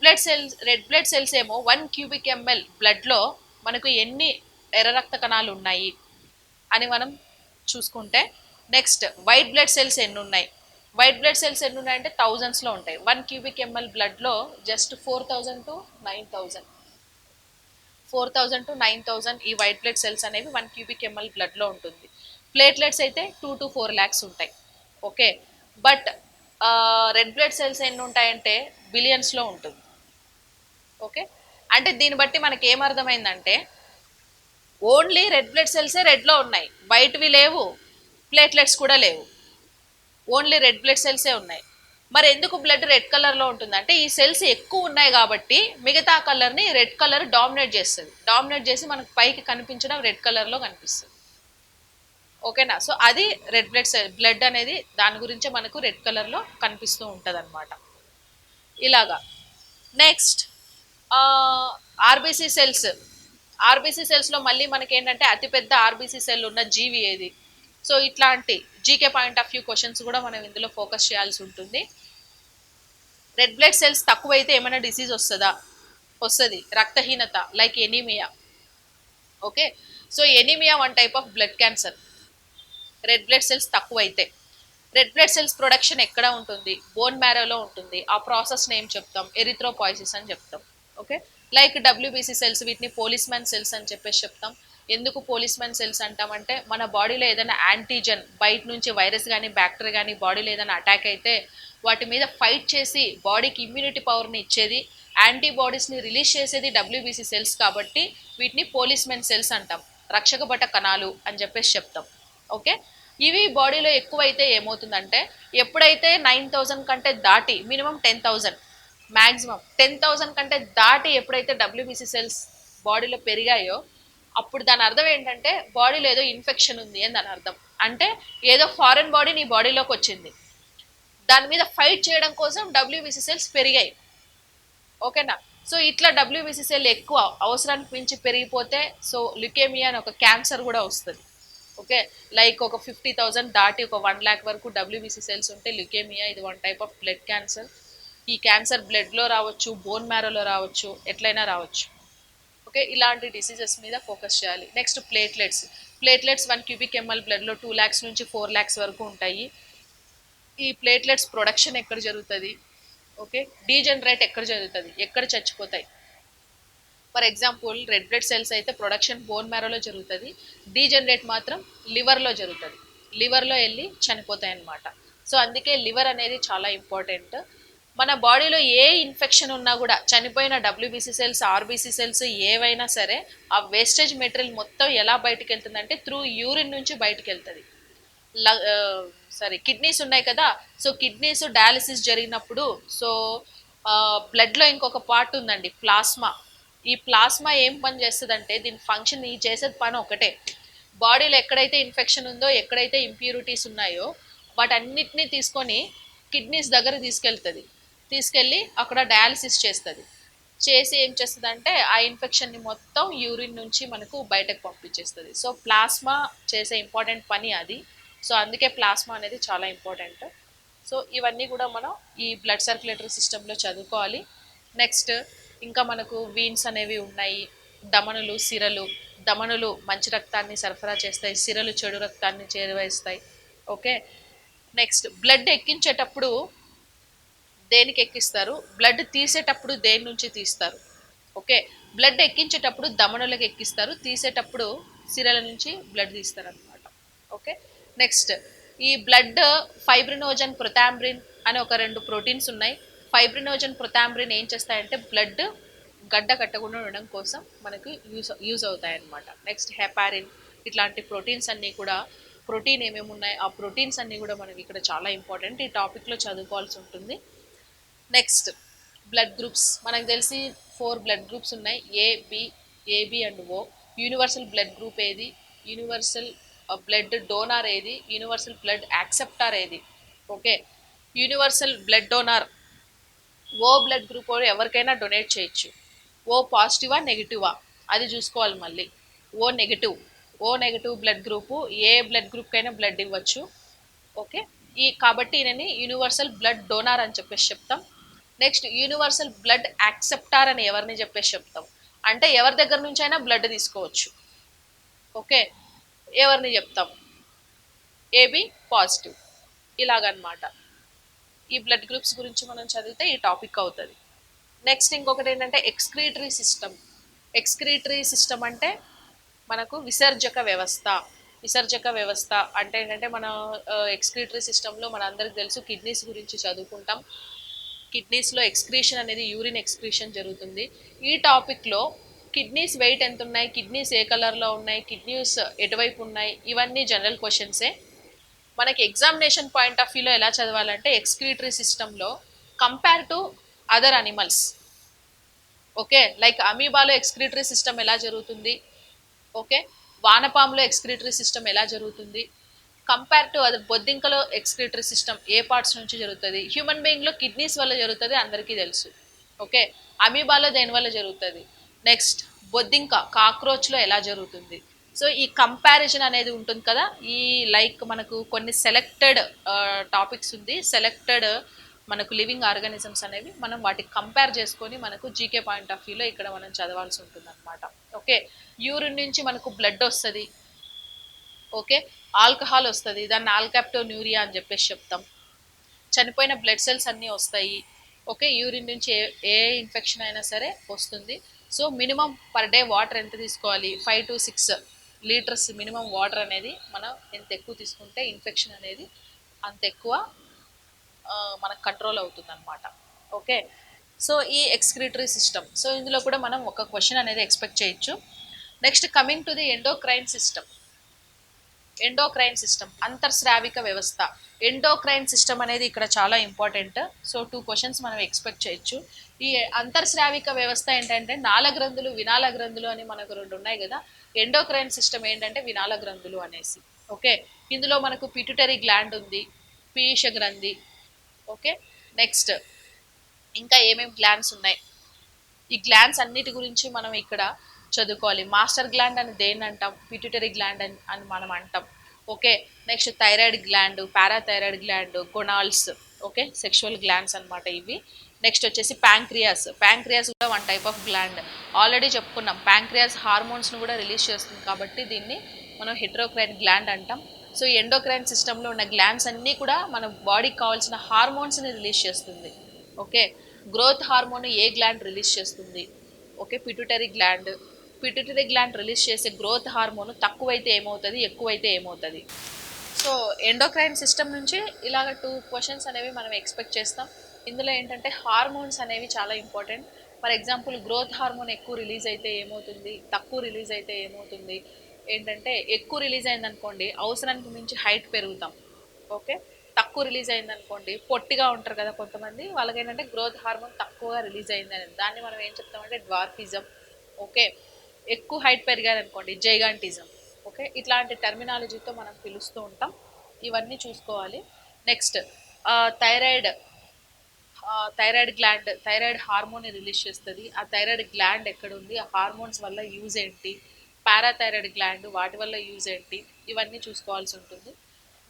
బ్లడ్ సెల్స్ ఏమో 1 cubic ml బ్లడ్లో మనకు ఎన్ని ఎర్ర రక్త కణాలు ఉన్నాయి అని మనం చూసుకుంటే, నెక్స్ట్ వైట్ బ్లడ్ సెల్స్ ఎన్ని ఉన్నాయి, వైట్ బ్లడ్ సెల్స్ ఎన్ని ఉన్నాయంటే థౌజండ్స్లో ఉంటాయి. 1 cubic ml బ్లడ్లో జస్ట్ 4000 to 9000, 4000 to 9000 ఈ వైట్ బ్లడ్ సెల్స్ అనేవి 1 cubic ml బ్లడ్లో ఉంటుంది. ప్లేట్లెట్స్ అయితే 2 to 4 lakhs ఉంటాయి. Okay, but red blood cells ఎన్ని ఉంటాయంటే బిలియన్స్లో ఉంటుంది. ఓకే, అంటే దీన్ని బట్టి మనకి ఏమర్థమైందంటే ఓన్లీ రెడ్ బ్లడ్ సెల్సే రెడ్లో ఉన్నాయి, వైట్వి లేవు, ప్లేట్లెట్స్ కూడా లేవు, ఓన్లీ రెడ్ బ్లడ్ సెల్సే ఉన్నాయి. మరి ఎందుకు బ్లడ్ రెడ్ కలర్లో ఉంటుంది అంటే ఈ సెల్స్ ఎక్కువ ఉన్నాయి కాబట్టి మిగతా కలర్ని రెడ్ కలర్ డామినేట్ చేస్తుంది. డామినేట్ చేసి మనకు పైకి కనిపించడం రెడ్ కలర్లో కనిపిస్తుంది. ఓకేనా? సో అది రెడ్ బ్లడ్ సెల్ బ్లడ్ అనేది దాని గురించే మనకు రెడ్ కలర్లో కనిపిస్తూ ఉంటుంది అనమాట. ఇలాగా. Next RBC cells. ఆర్బీసీ సెల్స్లో మళ్ళీ మనకి ఏంటంటే అతిపెద్ద ఆర్బీసీ సెల్ ఉన్న జీవి ఏది? సో ఇట్లాంటి GK point of view questions కూడా మనం ఇందులో ఫోకస్ చేయాల్సి ఉంటుంది. రెడ్ బ్లడ్ సెల్స్ తక్కువైతే ఏమైనా డిసీజ్ వస్తుందా? వస్తుంది. రక్తహీనత like anaemia. Okay, so anaemia one type of blood cancer. Red blood cells తక్కువైతే. రెడ్ బ్లడ్ సెల్స్ ప్రొడక్షన్ ఎక్కడ ఉంటుంది? బోన్ మ్యారోలో ఉంటుంది. ఆ ప్రాసెస్ నేమ్ చెప్తాం, ఎరిథ్రోపాయిసిస్ అని చెప్తాం. ఓకే, లైక్ డబ్ల్యూబీసీ సెల్స్, వీటిని పోలీస్ మ్యాన్ సెల్స్ అని చెప్పేసి చెప్తాం. ఎందుకు పోలీస్ మ్యాన్ సెల్స్ అంటామంటే మన బాడీలో ఏదైనా యాంటీజన్ బయట నుంచి వైరస్ కానీ బ్యాక్టీరియా కానీ బాడీలో ఏదైనా అటాక్ అయితే వాటి మీద ఫైట్ చేసి బాడీకి ఇమ్యూనిటీ పవర్ని ఇచ్చేది, యాంటీబాడీస్ని రిలీజ్ చేసేది డబ్ల్యూబీసీ సెల్స్ కాబట్టి వీటిని పోలీస్ మ్యాన్ సెల్స్ అంటాం. రక్షక భట కణాలు అని చెప్పేసి చెప్తాం. ఓకే, ఇవి బాడీలో ఎక్కువైతే ఏమవుతుందంటే ఎప్పుడైతే 9,000 కంటే దాటి మినిమం 10,000 మ్యాక్సిమం 10,000 కంటే దాటి ఎప్పుడైతే డబ్ల్యూబీసీ సెల్స్ బాడీలో పెరిగాయో అప్పుడు దాని అర్థం ఏంటంటే బాడీలో ఏదో ఇన్ఫెక్షన్ ఉంది అని దాని అర్థం. అంటే ఏదో ఫారెన్ బాడీ నీ బాడీలోకి వచ్చింది, దాని మీద ఫైట్ చేయడం కోసం డబ్ల్యూబీసీ సెల్స్ పెరిగాయి. ఓకేనా? సో ఇట్లా డబ్ల్యూబీసీ సెల్ ఎక్కువ అవసరానికి మించి పెరిగిపోతే సో ల్యూకేమియా అని ఒక క్యాన్సర్ కూడా వస్తుంది. ఓకే, లైక్ ఒక 50,000 దాటి ఒక 1,00,000 వరకు డబ్ల్యూబీసీ సెల్స్ ఉంటే ల్యూకేమియా ఇది one type of blood cancer. ఈ క్యాన్సర్ బ్లడ్లో రావచ్చు, బోన్ మ్యారోలో రావచ్చు, ఎట్లయినా రావచ్చు. ఓకే, ఇలాంటి డిసీజెస్ మీద ఫోకస్ చేయాలి. Next platelets. Platelets 1 cubic ml బ్లడ్లో 2 lakhs నుంచి 4 lakhs వరకు ఉంటాయి. ఈ ప్లేట్లెట్స్ ప్రొడక్షన్ ఎక్కడ జరుగుతుంది? ఓకే, డీజనరేట్ ఎక్కడ జరుగుతుంది? ఎక్కడ చచ్చిపోతాయి? For example red blood cells అయితే ప్రొడక్షన్ బోన్ మ్యారోలో జరుగుతుంది, డీజనరేట్ మాత్రం లివర్లో జరుగుతుంది. లివర్లో వెళ్ళి చనిపోతాయి అన్నమాట. సో అందుకే లివర్ అనేది చాలా ఇంపార్టెంట్. మన బాడీలో ఏ ఇన్ఫెక్షన్ ఉన్నా కూడా చనిపోయిన డబ్ల్యూబీసీ సెల్స్, ఆర్బీసీ సెల్స్ ఏవైనా సరే ఆ వేస్టేజ్ మెటీరియల్ మొత్తం ఎలా బయటకు వెళ్తుందంటే త్రూ యూరిన్ నుంచి బయటకు వెళ్తుంది. సారీ, కిడ్నీస్ ఉన్నాయి కదా, సో కిడ్నీస్ డయాలిసిస్ జరిగినప్పుడు సో బ్లడ్లో ఇంకొక పార్ట్ ఉందండి, ప్లాస్మా. ఈ ప్లాస్మా ఏం పని చేస్తుందంటే దీని ఫంక్షన్ ఈ చేసేది పని ఒకటే, బాడీలో ఎక్కడైతే ఇన్ఫెక్షన్ ఉందో ఎక్కడైతే ఇంప్యూరిటీస్ ఉన్నాయో వాటన్నిటినీ తీసుకొని కిడ్నీస్ దగ్గర తీసుకెళ్తుంది. తీసుకెళ్ళి అక్కడ డయాలిసిస్ చేస్తుంది. చేసి ఏం చేస్తుంది అంటే ఆ ఇన్ఫెక్షన్ని మొత్తం యూరిన్ నుంచి మనకు బయటకు పంపించేస్తుంది. సో ప్లాస్మా చేసే ఇంపార్టెంట్ పని అది. సో అందుకే ప్లాస్మా అనేది చాలా ఇంపార్టెంట్. సో ఇవన్నీ కూడా మనం ఈ బ్లడ్ సర్క్యులేటరీ సిస్టంలో చదువుకోవాలి. నెక్స్ట్ ఇంకా మనకు వీన్స్ అనేవి ఉన్నాయి, ధమనులు, సిరలు. ధమనులు మంచి రక్తాన్ని సరఫరా చేస్తాయి, సిరలు చెడు రక్తాన్ని చేరవేస్తాయి. ఓకే, నెక్స్ట్ బ్లడ్ ఎక్కించేటప్పుడు దేనికి ఎక్కిస్తారు? బ్లడ్ తీసేటప్పుడు దేని నుంచి తీస్తారు? ఓకే, బ్లడ్ ఎక్కించేటప్పుడు ధమనులకు ఎక్కిస్తారు, తీసేటప్పుడు సిరల నుంచి బ్లడ్ తీస్తారు అనమాట. ఓకే, నెక్స్ట్ ఈ బ్లడ్ ఫైబ్రినోజన్, ప్రొతాంబ్రిన్ అని ఒక 2 ప్రోటీన్స్ ఉన్నాయి. ఫైబ్రినోజన్, ప్రొతాంబ్రిన్ ఏం చేస్తాయంటే బ్లడ్ గడ్డ కట్టకుండా ఉండడం కోసం మనకు యూజ్ అవుతాయి అన్నమాట. నెక్స్ట్ హెపారిన్, ఇట్లాంటి ప్రోటీన్స్ అన్నీ కూడా, ప్రోటీన్ ఏమేమి ఉన్నాయి ఆ ప్రోటీన్స్ అన్నీ కూడా మనకి ఇక్కడ చాలా ఇంపార్టెంట్, ఈ టాపిక్లో చదువుకోవాల్సి ఉంటుంది. Next blood groups. మనకు తెలిసి 4 బ్లడ్ గ్రూప్స్ ఉన్నాయి, AB and O. Universal blood group ఏది? యూనివర్సల్ బ్లడ్ డోనార్ ఏది? యూనివర్సల్ బ్లడ్ యాక్సెప్టార్ ఏది? Okay, universal blood donor O blood group ఎవరికైనా డొనేట్ చేయొచ్చు. ఓ పాజిటివా నెగిటివా అది చూసుకోవాలి. మళ్ళీ ఓ నెగిటివ్ బ్లడ్ గ్రూపు ఏ బ్లడ్ గ్రూప్కైనా బ్లడ్ ఇవ్వచ్చు. ఓకే, కాబట్టి ఈయనని యూనివర్సల్ బ్లడ్ డోనార్ అని చెప్పేసి చెప్తాం. నెక్స్ట్ యూనివర్సల్ బ్లడ్ యాక్సెప్టార్ అని ఎవరిని చెప్పేసి చెప్తాం అంటే ఎవరి దగ్గర నుంచి అయినా బ్లడ్ తీసుకోవచ్చు. ఓకే, ఎవరిని చెప్తాం? ఏబి పాజిటివ్, ఇలాగనమాట. ఈ బ్లడ్ గ్రూప్స్ గురించి మనం చదివితే ఈ టాపిక్ అవుతుంది. నెక్స్ట్ ఇంకొకటి ఏంటంటే ఎక్స్క్రీటరీ సిస్టమ్. ఎక్స్క్రీటరీ సిస్టమ్ అంటే మనకు విసర్జక వ్యవస్థ. విసర్జక వ్యవస్థ అంటే ఏంటంటే మన ఎక్స్క్రీటరీ సిస్టంలో మన అందరికి తెలుసు కిడ్నీస్ గురించి చదువుకుంటాం. కిడ్నీస్లో ఎక్స్క్రీషన్ అనేది యూరిన్ ఎక్స్క్రీషన్ జరుగుతుంది. ఈ టాపిక్లో కిడ్నీస్ వెయిట్ ఎంత ఉన్నాయి, కిడ్నీస్ ఏ కలర్లో ఉన్నాయి, కిడ్నీస్ ఎటువైపు ఉన్నాయి, ఇవన్నీ జనరల్ క్వశ్చన్సే. మనకి ఎగ్జామినేషన్ పాయింట్ ఆఫ్ వ్యూలో ఎలా చదవాలంటే ఎక్స్క్రీటరీ సిస్టంలో compare to other animals. Okay, like అమీబాలో ఎక్స్క్రీటరీ సిస్టమ్ ఎలా జరుగుతుంది, ఓకే, వానపాములో ఎక్స్క్రీటరీ సిస్టమ్ ఎలా జరుగుతుంది, కంపేర్ టు అదర్ బొద్దింకలో ఎక్స్క్రీటరీ సిస్టమ్ ఏ పార్ట్స్ నుంచి జరుగుతుంది, హ్యూమన్ బీయింగ్లో కిడ్నీస్ వల్ల జరుగుతుంది అందరికీ తెలుసు. ఓకే, అమీబాలో దేని వల్ల జరుగుతుంది, నెక్స్ట్ బొద్దింక కాక్రోచ్లో ఎలా జరుగుతుంది. సో ఈ కంపారిజన్ అనేది ఉంటుంది కదా, ఈ లైక్ మనకు కొన్ని సెలెక్టెడ్ టాపిక్స్ ఉంది, సెలెక్టెడ్ మనకు లివింగ్ ఆర్గానిజమ్స్ అనేవి మనం వాటికి కంపేర్ చేసుకొని మనకు జీకే పాయింట్ ఆఫ్ వ్యూలో ఇక్కడ మనం చదవాల్సి ఉంటుంది అనమాట. ఓకే, యూరిన్ నుంచి మనకు బ్లడ్ వస్తుంది, ఓకే, ఆల్కహాల్ వస్తుంది, దాన్ని ఆల్కాప్టోన్యూరియా అని చెప్పేసి చెప్తాం. చనిపోయిన బ్లడ్ సెల్స్ అన్నీ వస్తాయి. ఓకే, యూరిన్ నుంచి ఏ ఇన్ఫెక్షన్ అయినా సరే వస్తుంది. So minimum per day water ఎంత తీసుకోవాలి, 5 to 6 లీటర్స్ మినిమం వాటర్ అనేది మనం ఎంత ఎక్కువ తీసుకుంటే ఇన్ఫెక్షన్ అనేది అంత ఎక్కువ మనకు కంట్రోల్ అవుతుంది అనమాట. ఓకే, సో ఈ ఎక్స్క్రీటరీ సిస్టమ్, సో ఇందులో కూడా మనం ఒక క్వశ్చన్ అనేది ఎక్స్పెక్ట్ చేయొచ్చు. Next coming to the endocrine system. Endocrine system అంతర్స్రావిక వ్యవస్థ. ఎండోక్రైన్ సిస్టమ్ అనేది ఇక్కడ చాలా ఇంపార్టెంట్. సో 2 క్వశ్చన్స్ మనం ఎక్స్పెక్ట్ చేయొచ్చు. ఈ అంతర్స్రావిక వ్యవస్థ ఏంటంటే నాళగ్రంథులు వినాళ గ్రంథులు అని మనకు 2 ఉన్నాయి కదా. ఎండోక్రైన్ సిస్టమ్ ఏంటంటే వినాళ గ్రంథులు అనేసి. ఓకే, ఇందులో మనకు పిట్యూటరీ గ్లాండ్ ఉంది, పీయూష గ్రంథి. ఓకే, నెక్స్ట్ ఇంకా ఏమేమి గ్లాండ్స్ ఉన్నాయి, ఈ గ్లాండ్స్ అన్నిటి గురించి మనం ఇక్కడ చదువుకోవాలి. మాస్టర్ గ్లాండ్ అని దేన్ని అంటాం, పిట్యూటరీ గ్లాండ్ అని మనం అంటాం. Okay, next thyroid gland, parathyroid gland, gonads. Okay, sexual glands అనమాట ఇవి. నెక్స్ట్ వచ్చేసి ప్యాంక్రియాస్. ప్యాంక్రియాస్ కూడా 1 టైప్ ఆఫ్ గ్లాండ్. ఆల్రెడీ చెప్పుకున్నాం, ప్యాంక్రియాస్ హార్మోన్స్ను కూడా రిలీజ్ చేస్తుంది కాబట్టి దీన్ని మనం హెట్రోక్రైన్ గ్లాండ్ అంటాం. సో ఎండోక్రైన్ సిస్టంలో ఉన్న గ్లాండ్స్ అన్నీ కూడా మన బాడీకి కావాల్సిన హార్మోన్స్ని రిలీజ్ చేస్తుంది. ఓకే, గ్రోత్ హార్మోన్ ఏ గ్లాండ్ రిలీజ్ చేస్తుంది, okay, pituitary gland. Pituitary gland release చేసే గ్రోత్ హార్మోన్ తక్కువైతే ఏమవుతుంది, ఎక్కువైతే ఏమవుతుంది. సో ఎండోక్రైన్ సిస్టమ్ నుంచి ఇలాగ 2 క్వశ్చన్స్ అనేవి మనం ఎక్స్పెక్ట్ చేస్తాం. ఇందులో ఏంటంటే హార్మోన్స్ అనేవి చాలా important. For example growth hormone ఎక్కువ రిలీజ్ అయితే ఏమవుతుంది, తక్కువ రిలీజ్ అయితే ఏమవుతుంది. ఏంటంటే ఎక్కువ రిలీజ్ అయిందనుకోండి అవసరానికి మించి హైట్ పెరుగుతాం. ఓకే, తక్కువ రిలీజ్ అయిందనుకోండి పొట్టిగా ఉంటారు కదా కొంతమంది, వాళ్ళకి ఏంటంటే గ్రోత్ హార్మోన్ తక్కువగా రిలీజ్ అయిందని, దాన్ని మనం ఏం చెప్తామంటే డ్వార్ఫిజం. ఓకే, ఎక్కువ హైట్ పెరిగారనుకోండి జైగాంటిజం. ఓకే, ఇట్లాంటి టర్మినాలజీతో మనం పిలుస్తూ ఉంటాం. ఇవన్నీ చూసుకోవాలి. Next thyroid. Thyroid gland thyroid హార్మోన్ని రిలీజ్ చేస్తుంది. ఆ థైరాయిడ్ గ్లాండ్ ఎక్కడుంది, ఆ హార్మోన్స్ వల్ల యూజ్ ఏంటి, పారాథైరాయిడ్ గ్లాండ్ వాటి వల్ల యూజ్ ఏంటి, ఇవన్నీ చూసుకోవాల్సి ఉంటుంది.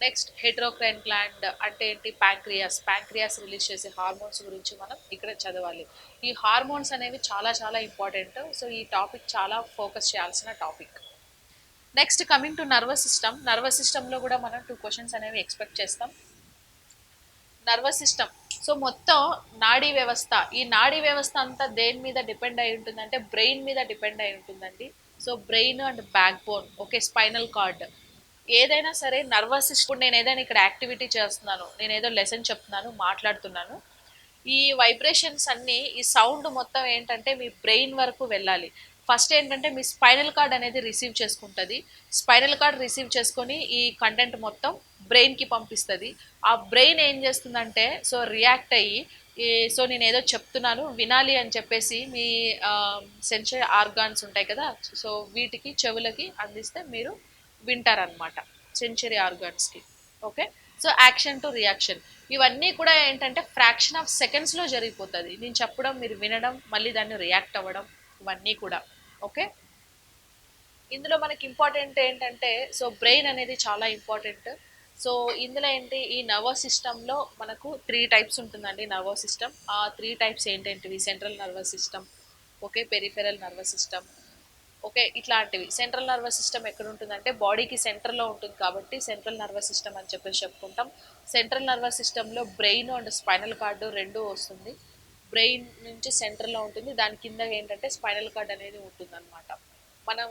నెక్స్ట్ హెట్రోక్రైన్ గ్లాండ్ అంటే ఏంటి, ప్యాంక్రియాస్. ప్యాంక్రియాస్ రిలీజ్ చేసే హార్మోన్స్ గురించి మనం ఇక్కడ చదవాలి. ఈ హార్మోన్స్ అనేవి చాలా చాలా ఇంపార్టెంట్. సో ఈ టాపిక్ చాలా ఫోకస్ చేయాల్సిన topic. Next coming to nervous system. Nervous సిస్టంలో కూడా మనం 2 క్వశ్చన్స్ అనేవి ఎక్స్పెక్ట్ చేస్తాం. నర్వస్ సిస్టమ్, సో మొత్తం నాడీ వ్యవస్థ. ఈ నాడీ వ్యవస్థ అంతా దేని మీద డిపెండ్ అయి ఉంటుందంటే బ్రెయిన్ మీద డిపెండ్ అయి ఉంటుందండి. So brain and back bone, okay, spinal cord. ఏదైనా సరే నర్వస్ సిస్టమ్, నేను ఏదైనా ఇక్కడ యాక్టివిటీ చేస్తున్నాను, నేను ఏదో లెసన్ చెప్తున్నాను, మాట్లాడుతున్నాను, ఈ వైబ్రేషన్స్ అన్నీ, ఈ సౌండ్ మొత్తం ఏంటంటే మీ బ్రెయిన్ వరకు వెళ్ళాలి. ఫస్ట్ ఏంటంటే మీ స్పైనల్ కార్డ్ అనేది రిసీవ్ చేసుకుంటుంది. స్పైనల్ కార్డ్ రిసీవ్ చేసుకొని ఈ కంటెంట్ మొత్తం బ్రెయిన్కి పంపిస్తుంది. ఆ బ్రెయిన్ ఏం చేస్తుందంటే సో రియాక్ట్ అయ్యి సో నేను ఏదో చెప్తున్నాను వినాలి అని చెప్పేసి మీ సెన్సరీ ఆర్గాన్స్ ఉంటాయి కదా, సో వీటికి చెవులకి అందిస్తే మీరు వింటారనమాట, సెన్సరీ ఆర్గాన్స్కి. Okay, so action to reaction ఇవన్నీ కూడా ఏంటంటే ఫ్రాక్షన్ ఆఫ్ సెకండ్స్లో జరిగిపోతుంది. నేను చెప్పడం, మీరు వినడం, మళ్ళీ దాన్ని రియాక్ట్ అవ్వడం, ఇవన్నీ కూడా. ఓకే, ఇందులో మనకి ఇంపార్టెంట్ ఏంటంటే సో బ్రెయిన్ అనేది చాలా ఇంపార్టెంట్. సో ఇందులో ఏంటి, ఈ నర్వస్ సిస్టంలో మనకు 3 టైప్స్ ఉంటుందండి నర్వస్ సిస్టమ్. ఆ 3 టైప్స్ ఏంటంటివి, central nervous system, okay, peripheral nervous system, okay, ఇట్లాంటివి. సెంట్రల్ నర్వస్ సిస్టమ్ ఎక్కడ ఉంటుందంటే బాడీకి సెంటర్లో ఉంటుంది కాబట్టి సెంట్రల్ నర్వస్ సిస్టమ్ అని చెప్పేసి చెప్పుకుంటాం. సెంట్రల్ నర్వస్ సిస్టంలో బ్రెయిన్ అండ్ స్పైనల్ కార్డు 2 వస్తుంది. బ్రెయిన్ నుంచి సెంటర్లో ఉంటుంది, దాని కింద ఏంటంటే స్పైనల్ కార్డ్ అనేది ఉంటుంది అనమాట. మనం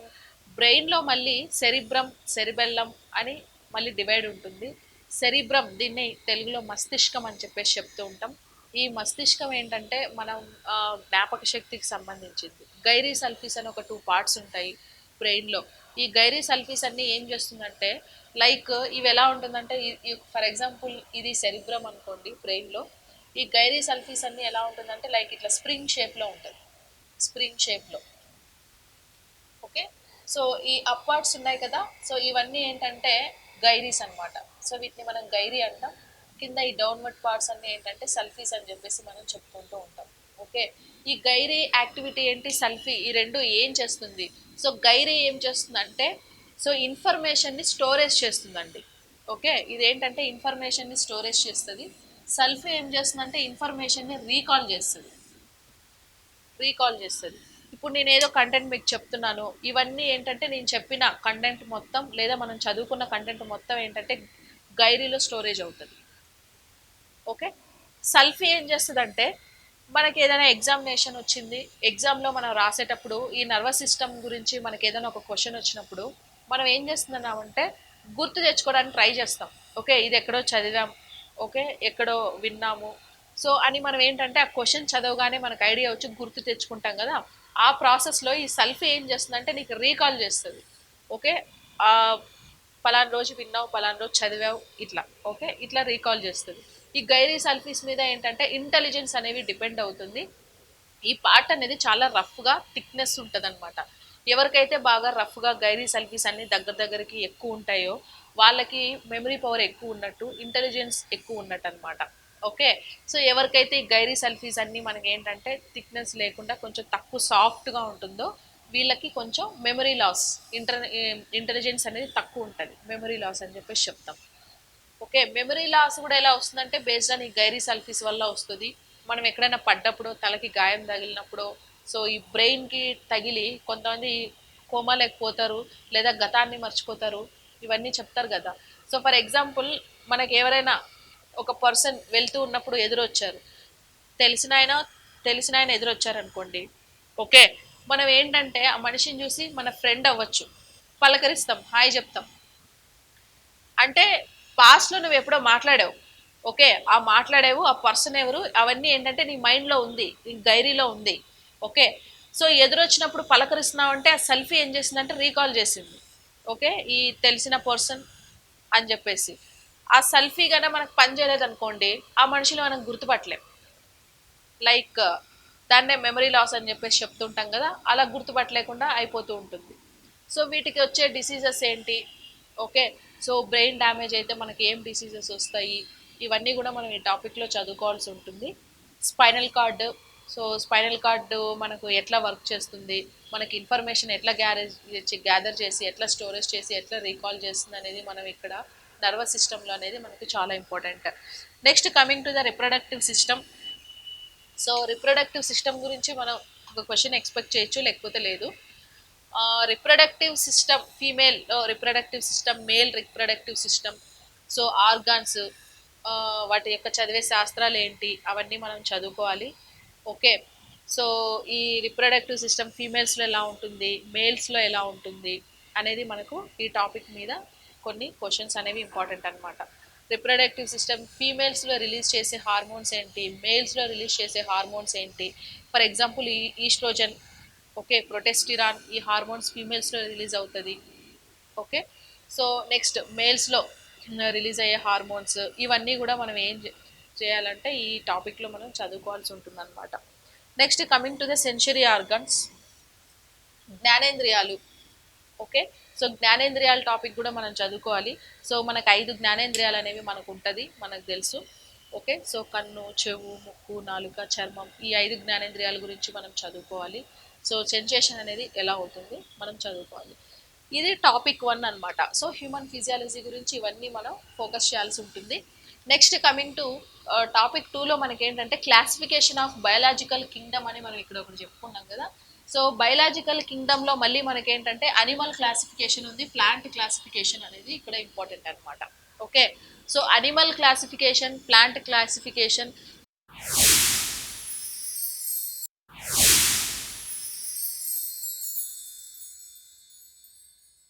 బ్రెయిన్లో మళ్ళీ సెరిబ్రమ్, సెరిబెల్లం అని మళ్ళీ డివైడ్ ఉంటుంది. సెరిబ్రమ్, దీన్ని తెలుగులో మస్తిష్కం అని చెప్పేసి చెప్తూ ఉంటాం. ఈ మస్తిష్కం ఏంటంటే మనం జ్ఞాపక శక్తికి సంబంధించింది. గైరీ సల్ఫీస్ అని ఒక 2 పార్ట్స్ ఉంటాయి. బ్రెయిన్లో. ఈ గైరీ సల్ఫీస్ అన్ని ఏం చేస్తుందంటే లైక్ ఇవి ఎలా ఉంటుందంటే ఫర్ ఎగ్జాంపుల్ ఇది సెరిబ్రమ్ అనుకోండి బ్రెయిన్లో. ఈ గైరీ సల్ఫీస్ అన్ని ఎలా ఉంటుందంటే లైక్ ఇట్లా స్ప్రింగ్ షేప్లో ఉంటుంది, స్ప్రింగ్ షేప్లో. ఓకే, సో ఈ అప్వార్డ్స్ ఉన్నాయి కదా, సో ఇవన్నీ ఏంటంటే గైరీస్ అన్నమాట. సో వీటిని మనం గైరీ అంటాం. కింద ఈ డౌన్వర్డ్ పార్ట్స్ అన్ని ఏంటంటే సల్ఫీస్ అని చెప్పేసి మనం చెప్పుకుంటూ ఉంటాం. ఓకే, ఈ గైరీ యాక్టివిటీ ఏంటి, సల్ఫీ, ఈ రెండు ఏం చేస్తుంది? సో గైరీ ఏం చేస్తుందంటే సో ఇన్ఫర్మేషన్ని స్టోరేజ్ చేస్తుందండి. ఓకే, ఇది ఏంటంటే ఇన్ఫర్మేషన్ని స్టోరేజ్ చేస్తుంది. సల్ఫీ ఏం చేస్తుందంటే ఇన్ఫర్మేషన్ని రీకాల్ చేస్తుంది. ఇప్పుడు నేను ఏదో కంటెంట్ మీకు చెప్తున్నాను, ఇవన్నీ ఏంటంటే నేను చెప్పిన కంటెంట్ మొత్తం లేదా మనం చదువుకున్న కంటెంట్ మొత్తం ఏంటంటే గైరీలో స్టోరేజ్ అవుతుంది. ఓకే, సల్ఫీ ఏం చేస్తుందంటే మనకి ఏదైనా ఎగ్జామినేషన్ వచ్చింది, ఎగ్జామ్లో మనం రాసేటప్పుడు ఈ నర్వస్ సిస్టమ్ గురించి మనకి ఏదైనా ఒక క్వశ్చన్ వచ్చినప్పుడు మనం ఏం చేస్తున్నామంటే గుర్తు తెచ్చుకోవడానికి ట్రై చేస్తాం. ఓకే, ఇది ఎక్కడో చదివాం, ఓకే ఎక్కడో విన్నాము, సో అని మనం ఏంటంటే ఆ క్వశ్చన్ చదవగానే మనకు ఐడియా వచ్చి గుర్తు తెచ్చుకుంటాం కదా. ఆ ప్రాసెస్లో ఈ సల్ఫీ ఏం చేస్తుందంటే నీకు రీకాల్ చేస్తుంది. ఓకే, ఆ పలానా రోజు విన్నావు, పలానా రోజు చదివావు, ఇట్లా. ఓకే, ఇట్లా రీకాల్ చేస్తుంది. ఈ గైరీ సల్ఫీస్ మీద ఏంటంటే ఇంటెలిజెన్స్ అనేవి డిపెండ్ అవుతుంది. ఈ పార్ట్ అనేది చాలా రఫ్గా థిక్నెస్ ఉంటుంది అనమాట. ఎవరికైతే బాగా రఫ్గా గైరీ సల్ఫీస్ అన్ని దగ్గరికి ఎక్కువ ఉంటాయో వాళ్ళకి మెమరీ పవర్ ఎక్కువ ఉన్నట్టు, ఇంటెలిజెన్స్ ఎక్కువ ఉన్నట్టు అనమాట. ఓకే, సో ఎవరికైతే ఈ గైరీ సల్ఫీస్ అన్ని మనకి ఏంటంటే థిక్నెస్ లేకుండా కొంచెం తక్కువ సాఫ్ట్గా ఉంటుందో వీళ్ళకి కొంచెం మెమరీ లాస్, ఇంటెలిజెన్స్ అనేది తక్కువ ఉంటుంది, మెమరీ లాస్ అని చెప్పేసి చెప్తాం. ఓకే, మెమరీ లాస్ కూడా ఎలా వస్తుందంటే బేస్డ్ ఆన్ ఈ గైరీ సల్ఫీస్ వల్ల వస్తుంది. మనం ఎక్కడైనా పడ్డప్పుడు, తలకి గాయం తగిలినప్పుడు, సో ఈ బ్రెయిన్కి తగిలి కొంతమంది కోమా లేకపోతారు లేదా గతాన్ని మర్చిపోతారు, ఇవన్నీ చెప్తారు కదా. సో ఫర్ ఎగ్జాంపుల్ మనకి ఎవరైనా ఒక పర్సన్ వెళ్తూ ఉన్నప్పుడు ఎదురొచ్చారు, తెలిసిన ఆయన తెలిసిన ఆయన ఎదురొచ్చారు అనుకోండి. ఓకే, మనం ఏంటంటే ఆ మనిషిని చూసి మన ఫ్రెండ్ అవ్వచ్చు, పలకరిస్తాం, హాయ్ చెప్తాం. అంటే పాస్ట్లో నువ్వు ఎప్పుడో మాట్లాడావు. ఓకే, ఆ మాట్లాడావు, ఆ పర్సన్ ఎవరు, అవన్నీ ఏంటంటే నీ మైండ్లో ఉంది, నీ డైరీలో ఉంది. ఓకే, సో ఎదురొచ్చినప్పుడు పలకరిస్తున్నావు అంటే ఆ సెల్ఫీ ఏం చేసిందంటే రీకాల్ చేసింది. ఓకే, ఈ తెలిసిన పర్సన్ అని చెప్పేసి ఆ సెల్ఫీ కన్నా మనకు పని చేయలేదు అనుకోండి, ఆ మనిషిని మనం గుర్తుపట్టలేం. లైక్ దాన్నే మెమరీ లాస్ అని చెప్పేసి చెప్తుంటాం కదా, అలా గుర్తుపట్టలేకుండా అయిపోతూ ఉంటుంది. సో వీటికి వచ్చే డిసీజెస్ ఏంటి? ఓకే, సో బ్రెయిన్ డ్యామేజ్ అయితే మనకి ఏం డిసీజెస్ వస్తాయి, ఇవన్నీ కూడా మనం ఈ టాపిక్లో చదువుకోవాల్సి ఉంటుంది. Spinal cord, so spinal cord మనకు ఎట్లా వర్క్ చేస్తుంది, మనకి ఇన్ఫర్మేషన్ ఎట్లా గ్యాదర్ చేసి ఎట్లా స్టోరేజ్ చేసి ఎట్లా రీకాల్ చేస్తుంది అనేది మనం ఇక్కడ నర్వస్ సిస్టంలో అనేది మనకి చాలా important. Next coming to the reproductive system. So reproductive system గురించి మనం ఒక క్వశ్చన్ ఎక్స్పెక్ట్ చేయొచ్చు, లేకపోతే లేదు. Reproductive system, female reproductive system, male reproductive system, so organs, వాటి యొక్క చదివే శాస్త్రాలు ఏంటి అవన్నీ మనం చదువుకోవాలి. ఓకే, సో ఈ రిప్రొడక్టివ్ సిస్టమ్ ఫీమేల్స్లో ఎలా ఉంటుంది, మేల్స్లో ఎలా ఉంటుంది అనేది మనకు ఈ టాపిక్ మీద కొన్ని క్వశ్చన్స్ అనేవి ఇంపార్టెంట్ అనమాట. రిప్రొడక్టివ్ సిస్టమ్ ఫీమేల్స్లో రిలీజ్ చేసే హార్మోన్స్ ఏంటి, మేల్స్లో రిలీజ్ చేసే హార్మోన్స్ ఏంటి. ఫర్ ఎగ్జాంపుల్ ఈ ఈస్ట్రోజన్, ఓకే ప్రొటెస్టిరాన్, ఈ హార్మోన్స్ ఫీమేల్స్లో రిలీజ్ అవుతుంది. ఓకే, సో నెక్స్ట్ మేల్స్లో రిలీజ్ అయ్యే హార్మోన్స్, ఇవన్నీ కూడా మనం ఏం చేయాలంటే ఈ టాపిక్లో మనం చదువుకోవాల్సి ఉంటుంది అనమాట. Next coming to the sensory organs, జ్ఞానేంద్రియాలు. ఓకే, సో జ్ఞానేంద్రియాల టాపిక్ కూడా మనం చదువుకోవాలి. సో మనకు 5 జ్ఞానేంద్రియాలు అనేవి మనకు ఉంటుంది, మనకు తెలుసు. ఓకే, సో కన్ను, చెవు, ముక్కు, నాలుక, చర్మం, ఈ 5 జ్ఞానేంద్రియాల గురించి మనం చదువుకోవాలి. సో సెన్సేషన్ అనేది ఎలా అవుతుంది మనం చదువుకోవాలి. ఇది టాపిక్ 1 అనమాట. సో హ్యూమన్ ఫిజియాలజీ గురించి ఇవన్నీ మనం ఫోకస్ చేయాల్సి ఉంటుంది. నెక్స్ట్ కమింగ్ టు టాపిక్ 2లో మనకి ఏంటంటే క్లాసిఫికేషన్ ఆఫ్ బయాలజికల్ కింగ్డమ్ అని మనం ఇక్కడ ఒకటి చెప్పుకున్నాం కదా. సో బయలాజికల్ కింగ్డమ్లో మళ్ళీ మనకి ఏంటంటే అనిమల్ క్లాసిఫికేషన్ ఉంది, ప్లాంట్ క్లాసిఫికేషన్ అనేది ఇక్కడ ఇంపార్టెంట్ అనమాట. Okay, so animal classification, plant classification,